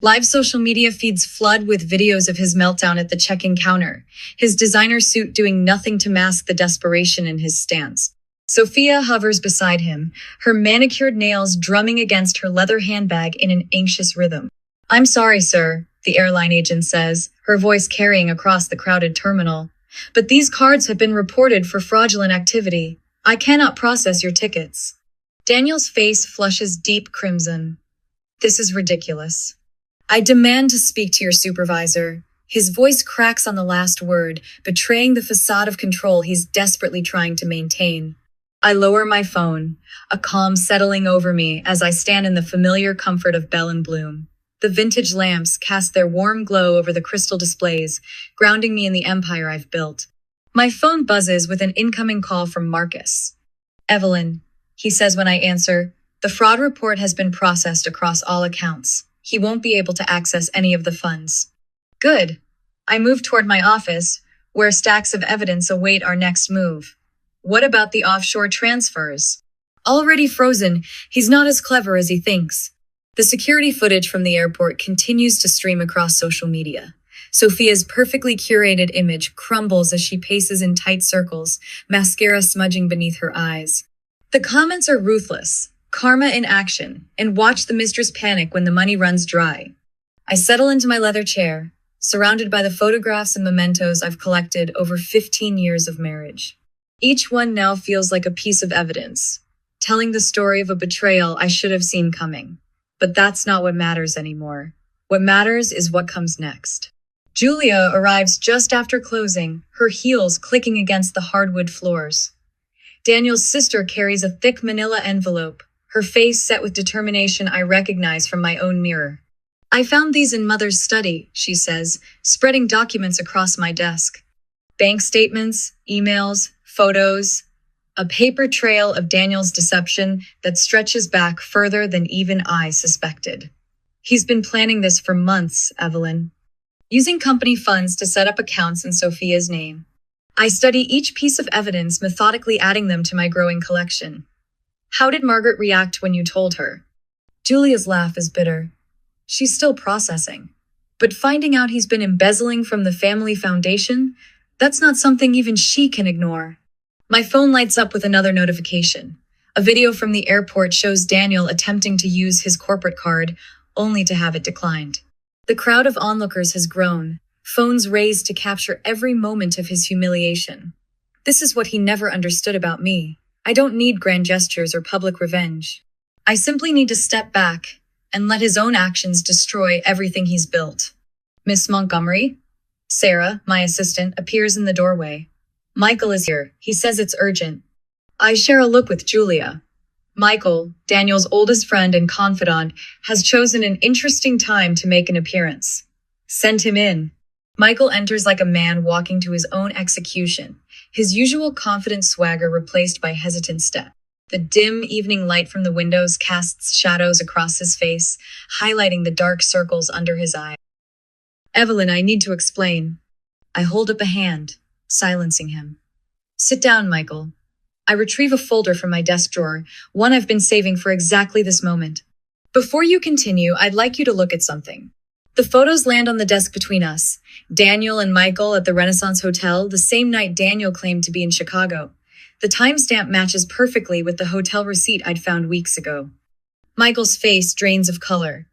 Live social media feeds flood with videos of his meltdown at the check-in counter, his designer suit doing nothing to mask the desperation in his stance. Sophia hovers beside him, her manicured nails drumming against her leather handbag in an anxious rhythm. "I'm sorry, sir," the airline agent says, her voice carrying across the crowded terminal. "But these cards have been reported for fraudulent activity. I cannot process your tickets." Daniel's face flushes deep crimson. "This is ridiculous. I demand to speak to your supervisor." His voice cracks on the last word, betraying the facade of control he's desperately trying to maintain. I lower my phone, a calm settling over me as I stand in the familiar comfort of Bell and Bloom. The vintage lamps cast their warm glow over the crystal displays, grounding me in the empire I've built. My phone buzzes with an incoming call from Marcus. "Evelyn," he says when I answer, "the fraud report has been processed across all accounts. He won't be able to access any of the funds." Good. I move toward my office, where stacks of evidence await our next move. What about the offshore transfers? Already frozen, he's not as clever as he thinks. The security footage from the airport continues to stream across social media. Sophia's perfectly curated image crumbles as she paces in tight circles, mascara smudging beneath her eyes. The comments are ruthless. Karma in action, and watch the mistress panic when the money runs dry. I settle into my leather chair, surrounded by the photographs and mementos I've collected over 15 years of marriage. Each one now feels like a piece of evidence, telling the story of a betrayal I should have seen coming. But that's not what matters anymore. What matters is what comes next. Julia arrives just after closing, her heels clicking against the hardwood floors. Daniel's sister carries a thick manila envelope, her face set with determination I recognize from my own mirror. "I found these in Mother's study," she says, spreading documents across my desk. Bank statements, emails, photos, a paper trail of Daniel's deception that stretches back further than even I suspected. He's been planning this for months, Evelyn. Using company funds to set up accounts in Sophia's name. I study each piece of evidence, methodically adding them to my growing collection. "How did Margaret react when you told her?" Julia's laugh is bitter. She's still processing. But finding out he's been embezzling from the family foundation, that's not something even she can ignore. My phone lights up with another notification. A video from the airport shows Daniel attempting to use his corporate card, only to have it declined. The crowd of onlookers has grown, phones raised to capture every moment of his humiliation. This is what he never understood about me. I don't need grand gestures or public revenge. I simply need to step back and let his own actions destroy everything he's built. "Miss Montgomery?" Sarah, my assistant, appears in the doorway. "Michael is here. He says it's urgent." I share a look with Julia. Michael, Daniel's oldest friend and confidant, has chosen an interesting time to make an appearance. "Send him in." Michael enters like a man walking to his own execution, his usual confident swagger replaced by hesitant step. The dim evening light from the windows casts shadows across his face, highlighting the dark circles under his eyes. "Evelyn, I need to explain." I hold up a hand, silencing him. "Sit down, Michael." I retrieve a folder from my desk drawer, one I've been saving for exactly this moment. "Before you continue, I'd like you to look at something." The photos land on the desk between us. Daniel and Michael at the Renaissance Hotel, the same night Daniel claimed to be in Chicago. The timestamp matches perfectly with the hotel receipt I'd found weeks ago. Michael's face drains of color.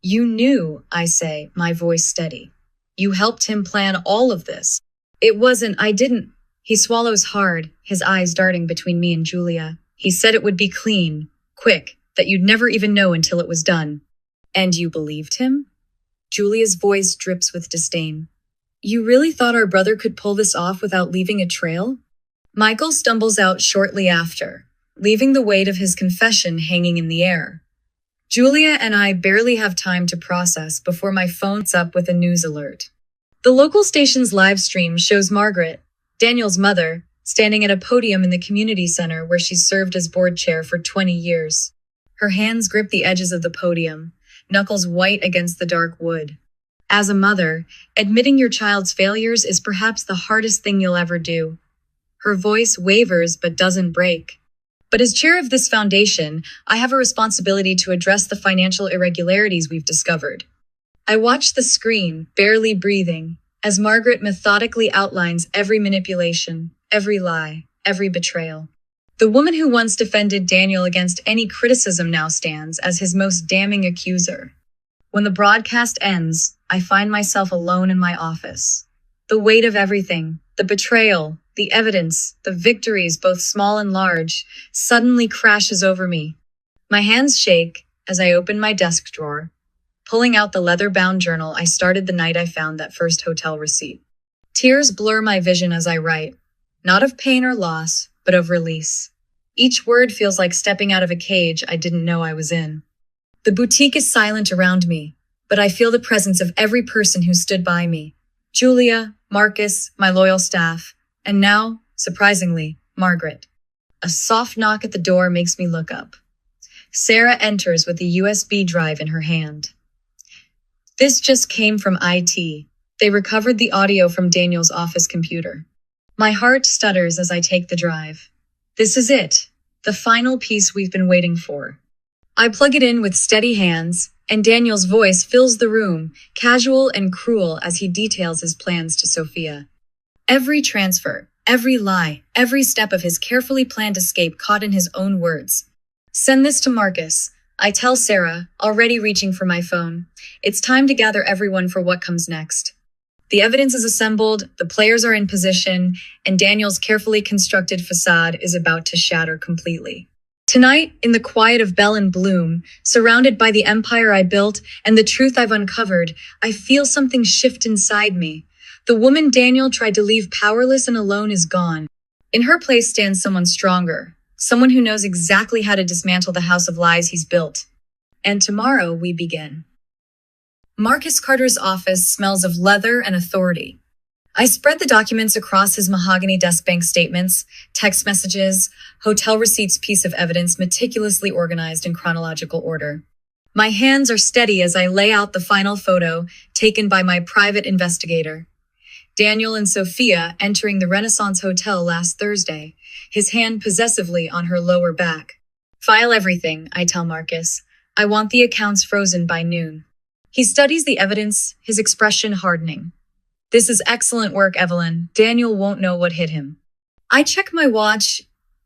"You knew," I say, my voice steady. "You helped him plan all of this." I didn't." He swallows hard, his eyes darting between me and Julia. "He said it would be clean, quick, that you'd never even know until it was done." "And you believed him?" Julia's voice drips with disdain. "You really thought our brother could pull this off without leaving a trail?" Michael stumbles out shortly after, leaving the weight of his confession hanging in the air. Julia and I barely have time to process before my phone's up with a news alert. The local station's live stream shows Margaret, Daniel's mother, standing at a podium in the community center where she's served as board chair for 20 years. Her hands grip the edges of the podium, knuckles white against the dark wood. As a mother, admitting your child's failures is perhaps the hardest thing you'll ever do. Her voice wavers but doesn't break. But as chair of this foundation, I have a responsibility to address the financial irregularities we've discovered. I watch the screen, barely breathing, as Margaret methodically outlines every manipulation, every lie, every betrayal. The woman who once defended Daniel against any criticism now stands as his most damning accuser. When the broadcast ends, I find myself alone in my office. The weight of everything, the betrayal, the evidence, the victories, both small and large, suddenly crashes over me. My hands shake as I open my desk drawer, pulling out the leather-bound journal I started the night I found that first hotel receipt. Tears blur my vision as I write, not of pain or loss, but of release. Each word feels like stepping out of a cage I didn't know I was in. The boutique is silent around me, but I feel the presence of every person who stood by me. Julia, Marcus, my loyal staff, and now, surprisingly, Margaret. A soft knock at the door makes me look up. Sarah enters with a USB drive in her hand. This just came from IT. They recovered the audio from Daniel's office computer. My heart stutters as I take the drive. This is it, the final piece we've been waiting for. I plug it in with steady hands, and Daniel's voice fills the room, casual and cruel as he details his plans to Sophia. Every transfer, every lie, every step of his carefully planned escape caught in his own words. Send this to Marcus. I tell Sarah, already reaching for my phone. It's time to gather everyone for what comes next. The evidence is assembled, the players are in position, and Daniel's carefully constructed facade is about to shatter completely. Tonight, in the quiet of Bell and Bloom, surrounded by the empire I built and the truth I've uncovered, I feel something shift inside me. The woman Daniel tried to leave powerless and alone is gone. In her place stands someone stronger, someone who knows exactly how to dismantle the house of lies he's built. And tomorrow we begin. Marcus Carter's office smells of leather and authority. I spread the documents across his mahogany desk, bank statements, text messages, hotel receipts, piece of evidence meticulously organized in chronological order. My hands are steady as I lay out the final photo taken by my private investigator. Daniel and Sophia entering the Renaissance Hotel last Thursday, his hand possessively on her lower back. File everything, I tell Marcus. I want the accounts frozen by noon. He studies the evidence, his expression hardening. This is excellent work, Evelyn. Daniel won't know what hit him. I check my watch.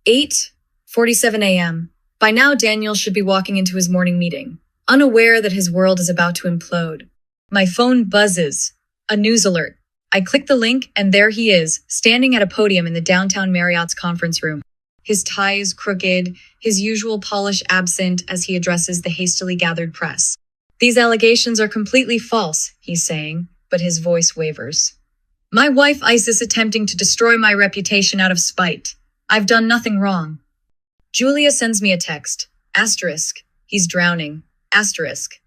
8:47 a.m. By now, Daniel should be walking into his morning meeting, unaware that his world is about to implode. My phone buzzes. A news alert. I click the link, and there he is, standing at a podium in the downtown Marriott's conference room. His tie is crooked, his usual polish absent as he addresses the hastily gathered press. These allegations are completely false, he's saying, but his voice wavers. My wife Isis attempting to destroy my reputation out of spite. I've done nothing wrong. Julia sends me a text. Asterisk. He's drowning. Asterisk.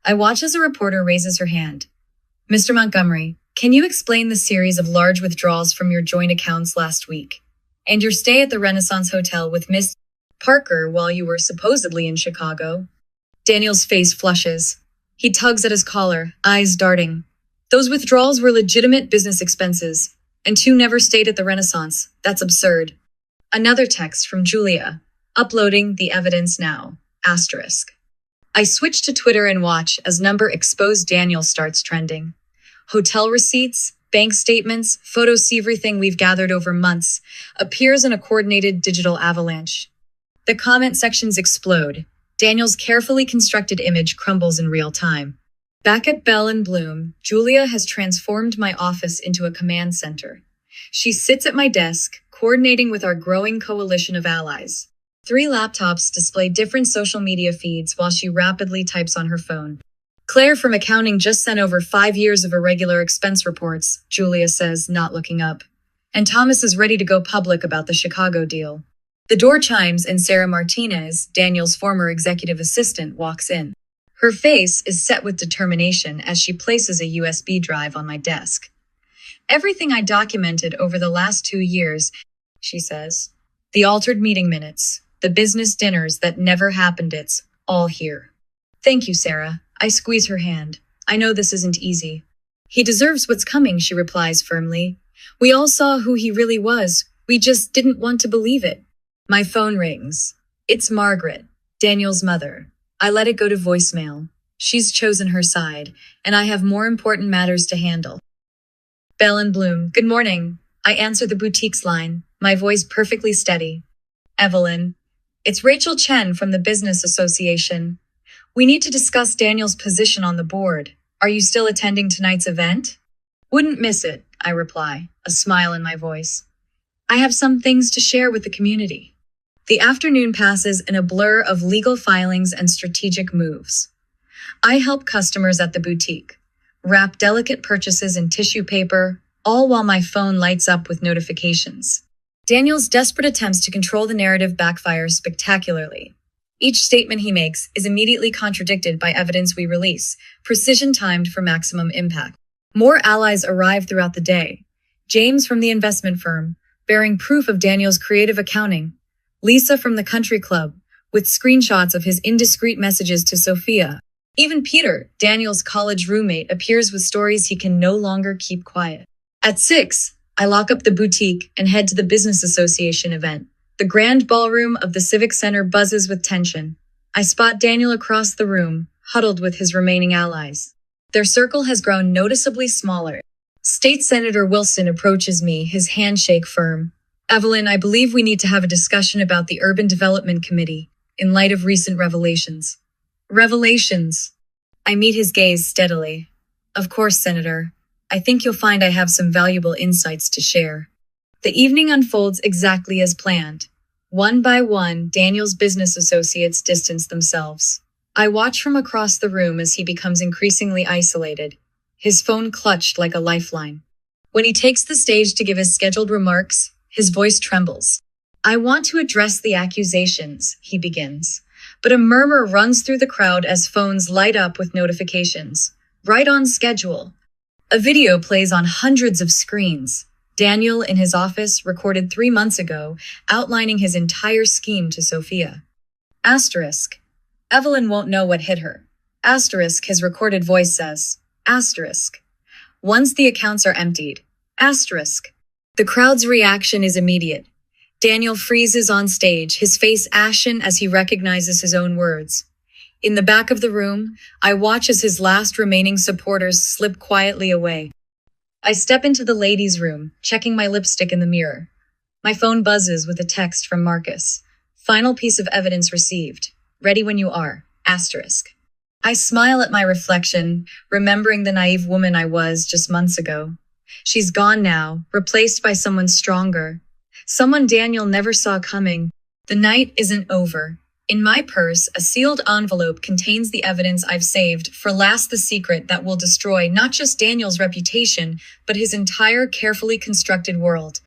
I watch as a reporter raises her hand. Mr. Montgomery, can you explain the series of large withdrawals from your joint accounts last week? And your stay at the Renaissance Hotel with Miss Parker while you were supposedly in Chicago? Daniel's face flushes. He tugs at his collar, eyes darting. Those withdrawals were legitimate business expenses, and 2 never stayed at the Renaissance. That's absurd. Another text from Julia. Uploading the evidence now. Asterisk. I switch to Twitter and watch as number exposed Daniel starts trending. Hotel receipts, bank statements, photos, everything we've gathered over months appears in a coordinated digital avalanche. The comment sections explode. Daniel's carefully constructed image crumbles in real time. Back at Bell and Bloom, Julia has transformed my office into a command center. She sits at my desk, coordinating with our growing coalition of allies. 3 laptops display different social media feeds while she rapidly types on her phone. Claire from accounting just sent over 5 years of irregular expense reports, Julia says, not looking up. And Thomas is ready to go public about the Chicago deal. The door chimes and Sarah Martinez, Daniel's former executive assistant, walks in. Her face is set with determination as she places a USB drive on my desk. "Everything I documented over the last 2 years," she says. "The altered meeting minutes, the business dinners that never happened, it's all here." "Thank you, Sarah." I squeeze her hand. "I know this isn't easy." "He deserves what's coming," she replies firmly. "We all saw who he really was. We just didn't want to believe it." My phone rings. It's Margaret, Daniel's mother. I let it go to voicemail. She's chosen her side, and I have more important matters to handle. Bell and Bloom, good morning. I answer the boutique's line, my voice perfectly steady. "Evelyn, it's Rachel Chen from the Business Association. We need to discuss Daniel's position on the board. Are you still attending tonight's event?" "Wouldn't miss it," I reply, a smile in my voice. "I have some things to share with the community." The afternoon passes in a blur of legal filings and strategic moves. I help customers at the boutique, wrap delicate purchases in tissue paper, all while my phone lights up with notifications. Daniel's desperate attempts to control the narrative backfire spectacularly. Each statement he makes is immediately contradicted by evidence we release, precision-timed for maximum impact. More allies arrive throughout the day. James from the investment firm, bearing proof of Daniel's creative accounting. Lisa from the country club, with screenshots of his indiscreet messages to Sophia. Even Peter, Daniel's college roommate, appears with stories he can no longer keep quiet. At 6, I lock up the boutique and head to the Business Association event. The grand ballroom of the Civic Center buzzes with tension. I spot Daniel across the room, huddled with his remaining allies. Their circle has grown noticeably smaller. State Senator Wilson approaches me, his handshake firm. "Evelyn, I believe we need to have a discussion about the Urban Development Committee, in light of recent revelations." "Revelations?" I meet his gaze steadily. "Of course, Senator. I think you'll find I have some valuable insights to share." The evening unfolds exactly as planned. One by one, Daniel's business associates distance themselves. I watch from across the room as he becomes increasingly isolated, his phone clutched like a lifeline. When he takes the stage to give his scheduled remarks, his voice trembles. "I want to address the accusations," he begins. But a murmur runs through the crowd as phones light up with notifications. Right on schedule. A video plays on hundreds of screens. Daniel, in his office, recorded 3 months ago, outlining his entire scheme to Sophia. Asterisk. Evelyn won't know what hit her. Asterisk, his recorded voice says. Asterisk. Once the accounts are emptied. Asterisk. The crowd's reaction is immediate. Daniel freezes on stage, his face ashen as he recognizes his own words. In the back of the room, I watch as his last remaining supporters slip quietly away. I step into the ladies' room, checking my lipstick in the mirror. My phone buzzes with a text from Marcus. "Final piece of evidence received. Ready when you are. Asterisk." I smile at my reflection, remembering the naive woman I was just months ago. She's gone now, replaced by someone stronger. Someone Daniel never saw coming. The night isn't over. In my purse, a sealed envelope contains the evidence I've saved for last, the secret that will destroy not just Daniel's reputation, but his entire carefully constructed world.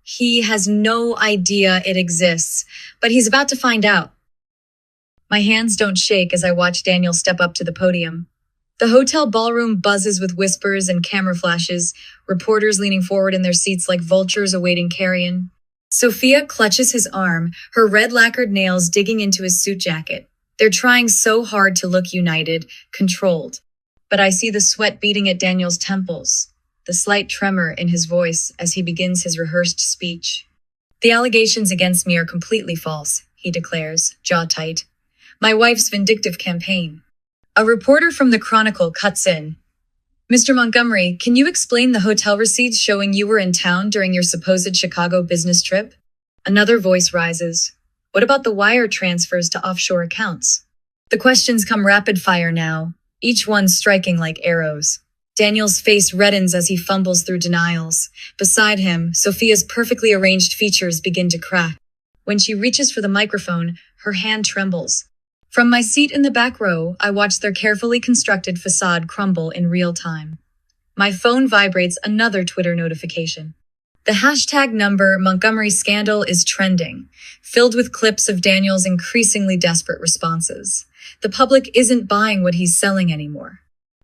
He has no idea it exists, but he's about to find out. My hands don't shake as I watch Daniel step up to the podium. The hotel ballroom buzzes with whispers and camera flashes, reporters leaning forward in their seats like vultures awaiting carrion. Sophia clutches his arm, her red lacquered nails digging into his suit jacket. They're trying so hard to look united, controlled. But I see the sweat beating at Daniel's temples, the slight tremor in his voice as he begins his rehearsed speech. "The allegations against me are completely false," he declares, jaw tight. "My wife's vindictive campaign." A reporter from the Chronicle cuts in. "Mr. Montgomery, can you explain the hotel receipts showing you were in town during your supposed Chicago business trip?" Another voice rises. "What about the wire transfers to offshore accounts?" The questions come rapid fire now, each one striking like arrows. Daniel's face reddens as he fumbles through denials. Beside him, Sophia's perfectly arranged features begin to crack. When she reaches for the microphone, her hand trembles. From my seat in the back row, I watch their carefully constructed facade crumble in real time. My phone vibrates another Twitter notification. The hashtag number Montgomery scandal is trending, filled with clips of Daniel's increasingly desperate responses. The public isn't buying what he's selling anymore.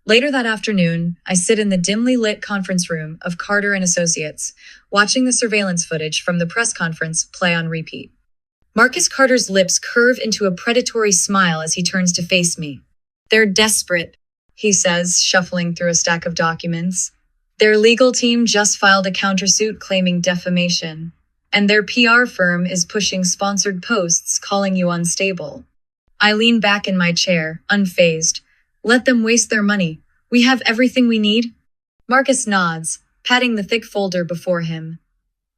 Later that afternoon, I sit in the dimly lit conference room of Carter and Associates, watching the surveillance footage from the press conference play on repeat. Marcus Carter's lips curve into a predatory smile as he turns to face me. "They're desperate," he says, shuffling through a stack of documents. "Their legal team just filed a countersuit claiming defamation, and their PR firm is pushing sponsored posts calling you unstable." I lean back in my chair, unfazed. Let them waste their money. We have everything we need. Marcus nods, patting the thick folder before him.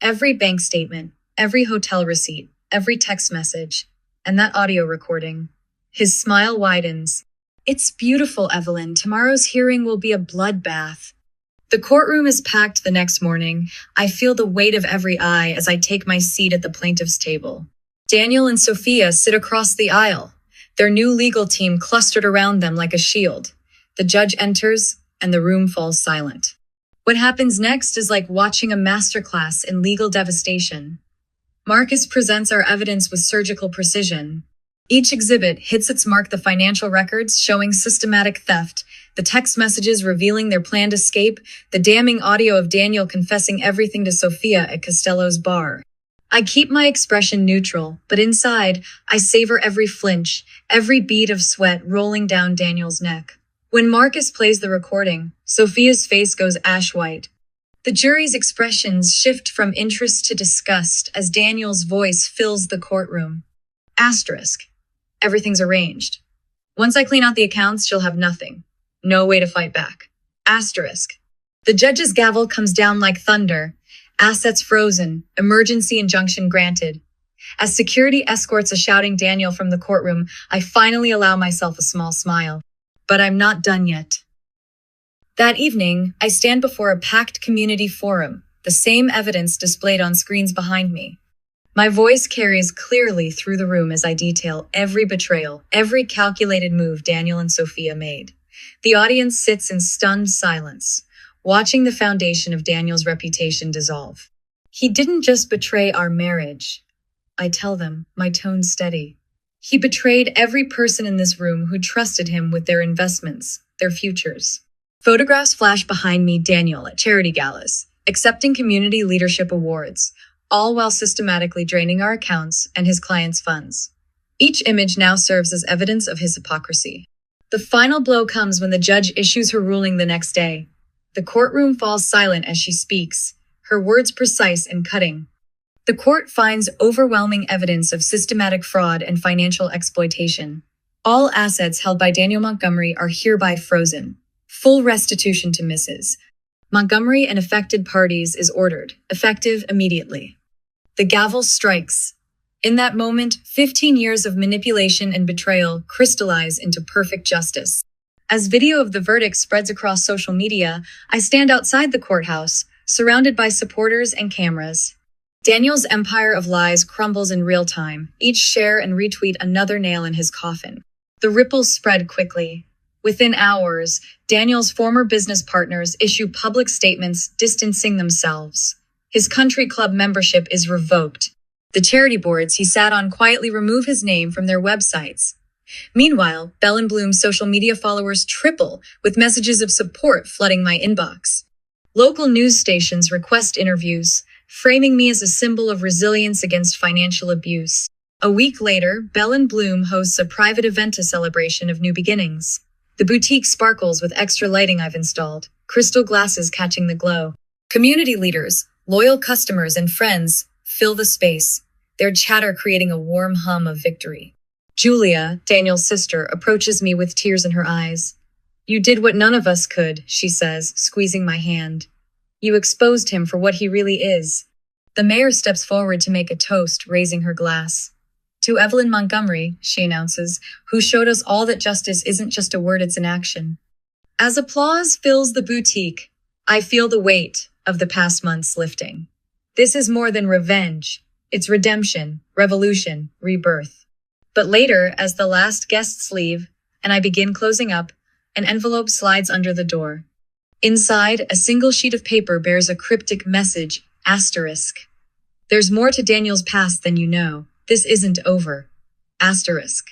Every bank statement, every hotel receipt, every text message, and that audio recording. His smile widens. "It's beautiful, Evelyn. Tomorrow's hearing will be a bloodbath." The courtroom is packed the next morning. I feel the weight of every eye as I take my seat at the plaintiff's table. Daniel and Sophia sit across the aisle, their new legal team clustered around them like a shield. The judge enters, and the room falls silent. What happens next is like watching a masterclass in legal devastation. Marcus presents our evidence with surgical precision. Each exhibit hits its mark: the financial records showing systematic theft, the text messages revealing their planned escape, the damning audio of Daniel confessing everything to Sophia at Costello's bar. I keep my expression neutral, but inside, I savor every flinch, every bead of sweat rolling down Daniel's neck. When Marcus plays the recording, Sophia's face goes ash white. The jury's expressions shift from interest to disgust as Daniel's voice fills the courtroom. Asterisk. Everything's arranged. Once I clean out the accounts, you'll have nothing. No way to fight back. Asterisk. The judge's gavel comes down like thunder. Assets frozen. Emergency injunction granted. As security escorts a shouting Daniel from the courtroom, I finally allow myself a small smile. But I'm not done yet. That evening, I stand before a packed community forum, the same evidence displayed on screens behind me. My voice carries clearly through the room as I detail every betrayal, every calculated move Daniel and Sophia made. The audience sits in stunned silence, watching the foundation of Daniel's reputation dissolve. He didn't just betray our marriage. I tell them, my tone steady. He betrayed every person in this room who trusted him with their investments, their futures. Photographs flash behind me: Daniel at charity galas, accepting community leadership awards, all while systematically draining our accounts and his clients' funds. Each image now serves as evidence of his hypocrisy. The final blow comes when the judge issues her ruling the next day. The courtroom falls silent as she speaks, her words precise and cutting. The court finds overwhelming evidence of systematic fraud and financial exploitation. All assets held by Daniel Montgomery are hereby frozen. Full restitution to Mrs. Montgomery and affected parties is ordered, effective immediately. The gavel strikes. In that moment, 15 years of manipulation and betrayal crystallize into perfect justice. As video of the verdict spreads across social media, I stand outside the courthouse, surrounded by supporters and cameras. Daniel's empire of lies crumbles in real time, each share and retweet another nail in his coffin. The ripples spread quickly. Within hours, Daniel's former business partners issue public statements distancing themselves. His country club membership is revoked. The charity boards he sat on quietly remove his name from their websites. Meanwhile, Bell and Bloom's social media followers triple, with messages of support flooding my inbox. Local news stations request interviews, framing me as a symbol of resilience against financial abuse. A week later, Bell and Bloom hosts a private event, a celebration of new beginnings. The boutique sparkles with extra lighting I've installed, crystal glasses catching the glow. Community leaders, loyal customers, and friends fill the space, their chatter creating a warm hum of victory. Julia, Daniel's sister, approaches me with tears in her eyes. "You did what none of us could," she says, squeezing my hand. "You exposed him for what he really is." The mayor steps forward to make a toast, raising her glass. "To Evelyn Montgomery," she announces, "who showed us all that justice isn't just a word, it's an action." As applause fills the boutique, I feel the weight of the past months lifting. This is more than revenge. It's redemption, revolution, rebirth. But later, as the last guests leave, and I begin closing up, an envelope slides under the door. Inside, a single sheet of paper bears a cryptic message Asterisk. There's more to Daniel's past than you know. This isn't over. Asterisk.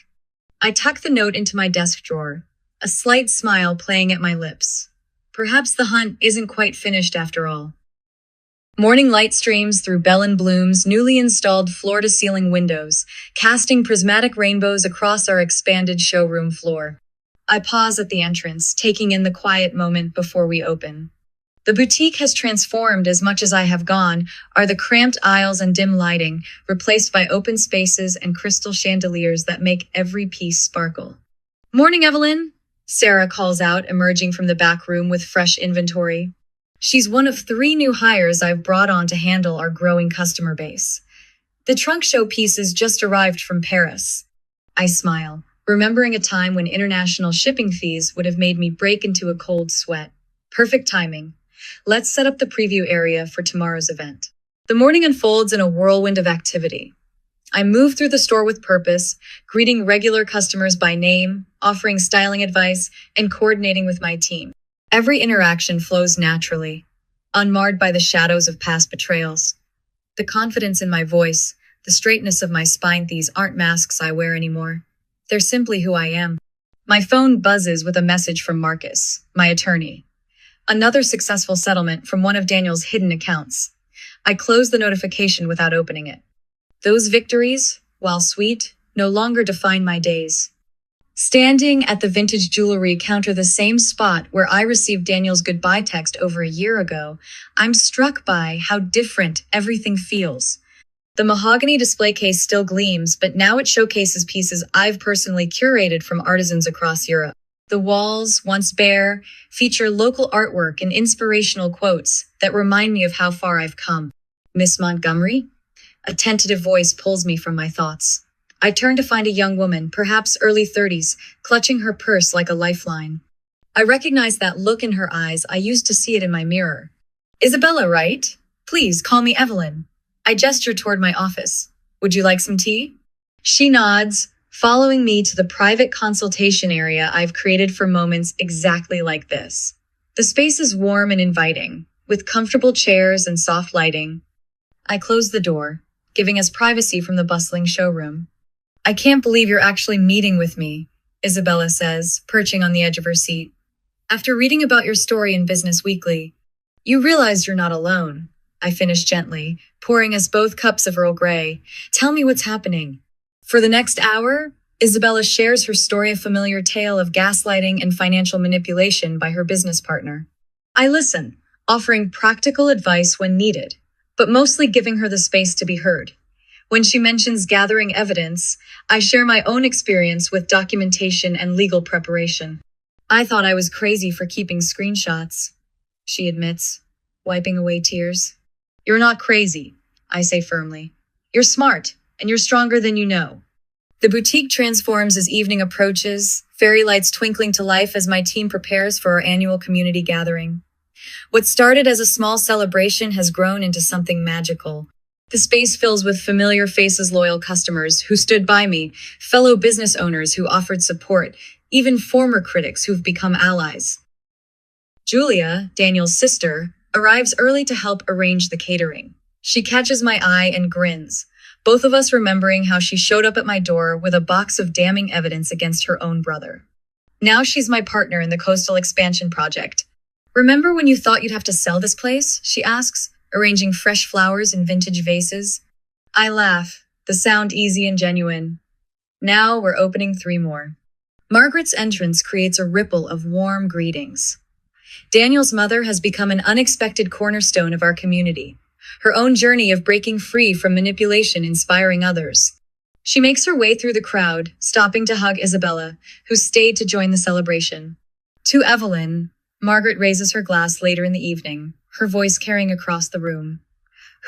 I tuck the note into my desk drawer, a slight smile playing at my lips. Perhaps the hunt isn't quite finished after all. Morning light streams through Bell and Bloom's newly installed floor-to-ceiling windows, casting prismatic rainbows across our expanded showroom floor. I pause at the entrance, taking in the quiet moment before we open. The boutique has transformed as much as I have gone, are the cramped aisles and dim lighting, replaced by open spaces and crystal chandeliers that make every piece sparkle. "Morning, Evelyn," Sarah calls out, emerging from the back room with fresh inventory. She's one of 3 new hires I've brought on to handle our growing customer base. The trunk show pieces just arrived from Paris. I smile, remembering a time when international shipping fees would have made me break into a cold sweat. Perfect timing. Let's set up the preview area for tomorrow's event. The morning unfolds in a whirlwind of activity. I move through the store with purpose, greeting regular customers by name, offering styling advice, and coordinating with my team. Every interaction flows naturally, unmarred by the shadows of past betrayals. The confidence in my voice, the straightness of my spine, these aren't masks I wear anymore. They're simply who I am. My phone buzzes with a message from Marcus, my attorney. Another successful settlement from one of Daniel's hidden accounts. I close the notification without opening it. Those victories, while sweet, no longer define my days. Standing at the vintage jewelry counter, the same spot where I received Daniel's goodbye text over a year ago, I'm struck by how different everything feels. The mahogany display case still gleams, but now it showcases pieces I've personally curated from artisans across Europe. The walls, once bare, feature local artwork and inspirational quotes that remind me of how far I've come. "Miss Montgomery?" A tentative voice pulls me from my thoughts. I turn to find a young woman, perhaps early 30s, clutching her purse like a lifeline. I recognize that look in her eyes. I used to see it in my mirror. "Isabella, right? Please call me Evelyn." I gesture toward my office. "Would you like some tea?" She nods, following me to the private consultation area I've created for moments exactly like this. The space is warm and inviting, with comfortable chairs and soft lighting. I close the door, giving us privacy from the bustling showroom. "I can't believe you're actually meeting with me," Isabella says, perching on the edge of her seat. "After reading about your story in Business Weekly, you realize you're not alone." I finish gently, pouring us both cups of Earl Grey. "Tell me what's happening." For the next hour, Isabella shares her story, a familiar tale of gaslighting and financial manipulation by her business partner. I listen, offering practical advice when needed, but mostly giving her the space to be heard. When she mentions gathering evidence, I share my own experience with documentation and legal preparation. "I thought I was crazy for keeping screenshots," she admits, wiping away tears. "You're not crazy," I say firmly. "You're smart, and you're stronger than you know." The boutique transforms as evening approaches, fairy lights twinkling to life as my team prepares for our annual community gathering. What started as a small celebration has grown into something magical. The space fills with familiar faces, loyal customers who stood by me, fellow business owners who offered support, even former critics who've become allies. Julia, Daniel's sister, arrives early to help arrange the catering. She catches my eye and grins, both of us remembering how she showed up at my door with a box of damning evidence against her own brother. Now she's my partner in the coastal expansion project. "Remember when you thought you'd have to sell this place?" she asks, arranging fresh flowers in vintage vases. I laugh, the sound easy and genuine. Now we're opening 3 more. Margaret's entrance creates a ripple of warm greetings. Daniel's mother has become an unexpected cornerstone of our community, her own journey of breaking free from manipulation inspiring others. She makes her way through the crowd, stopping to hug Isabella, who stayed to join the celebration. To Evelyn, Margaret raises her glass later in the evening, her voice carrying across the room.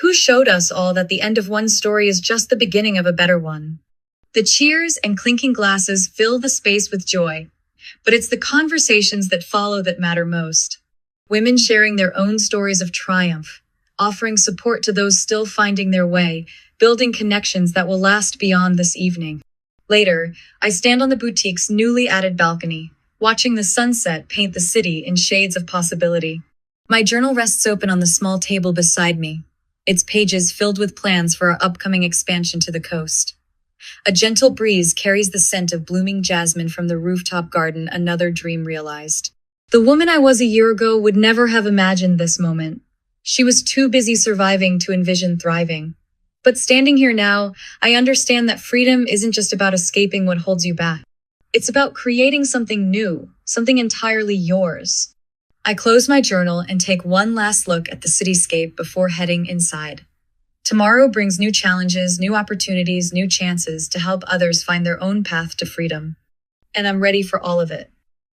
Who showed us all that the end of one story is just the beginning of a better one? The cheers and clinking glasses fill the space with joy, but it's the conversations that follow that matter most. Women sharing their own stories of triumph, offering support to those still finding their way, building connections that will last beyond this evening. Later, I stand on the boutique's newly added balcony, watching the sunset paint the city in shades of possibility. My journal rests open on the small table beside me, its pages filled with plans for our upcoming expansion to the coast. A gentle breeze carries the scent of blooming jasmine from the rooftop garden, another dream realized. The woman I was a year ago would never have imagined this moment. She was too busy surviving to envision thriving. But standing here now, I understand that freedom isn't just about escaping what holds you back. It's about creating something new, something entirely yours. I close my journal and take one last look at the cityscape before heading inside. Tomorrow brings new challenges, new opportunities, new chances to help others find their own path to freedom. And I'm ready for all of it.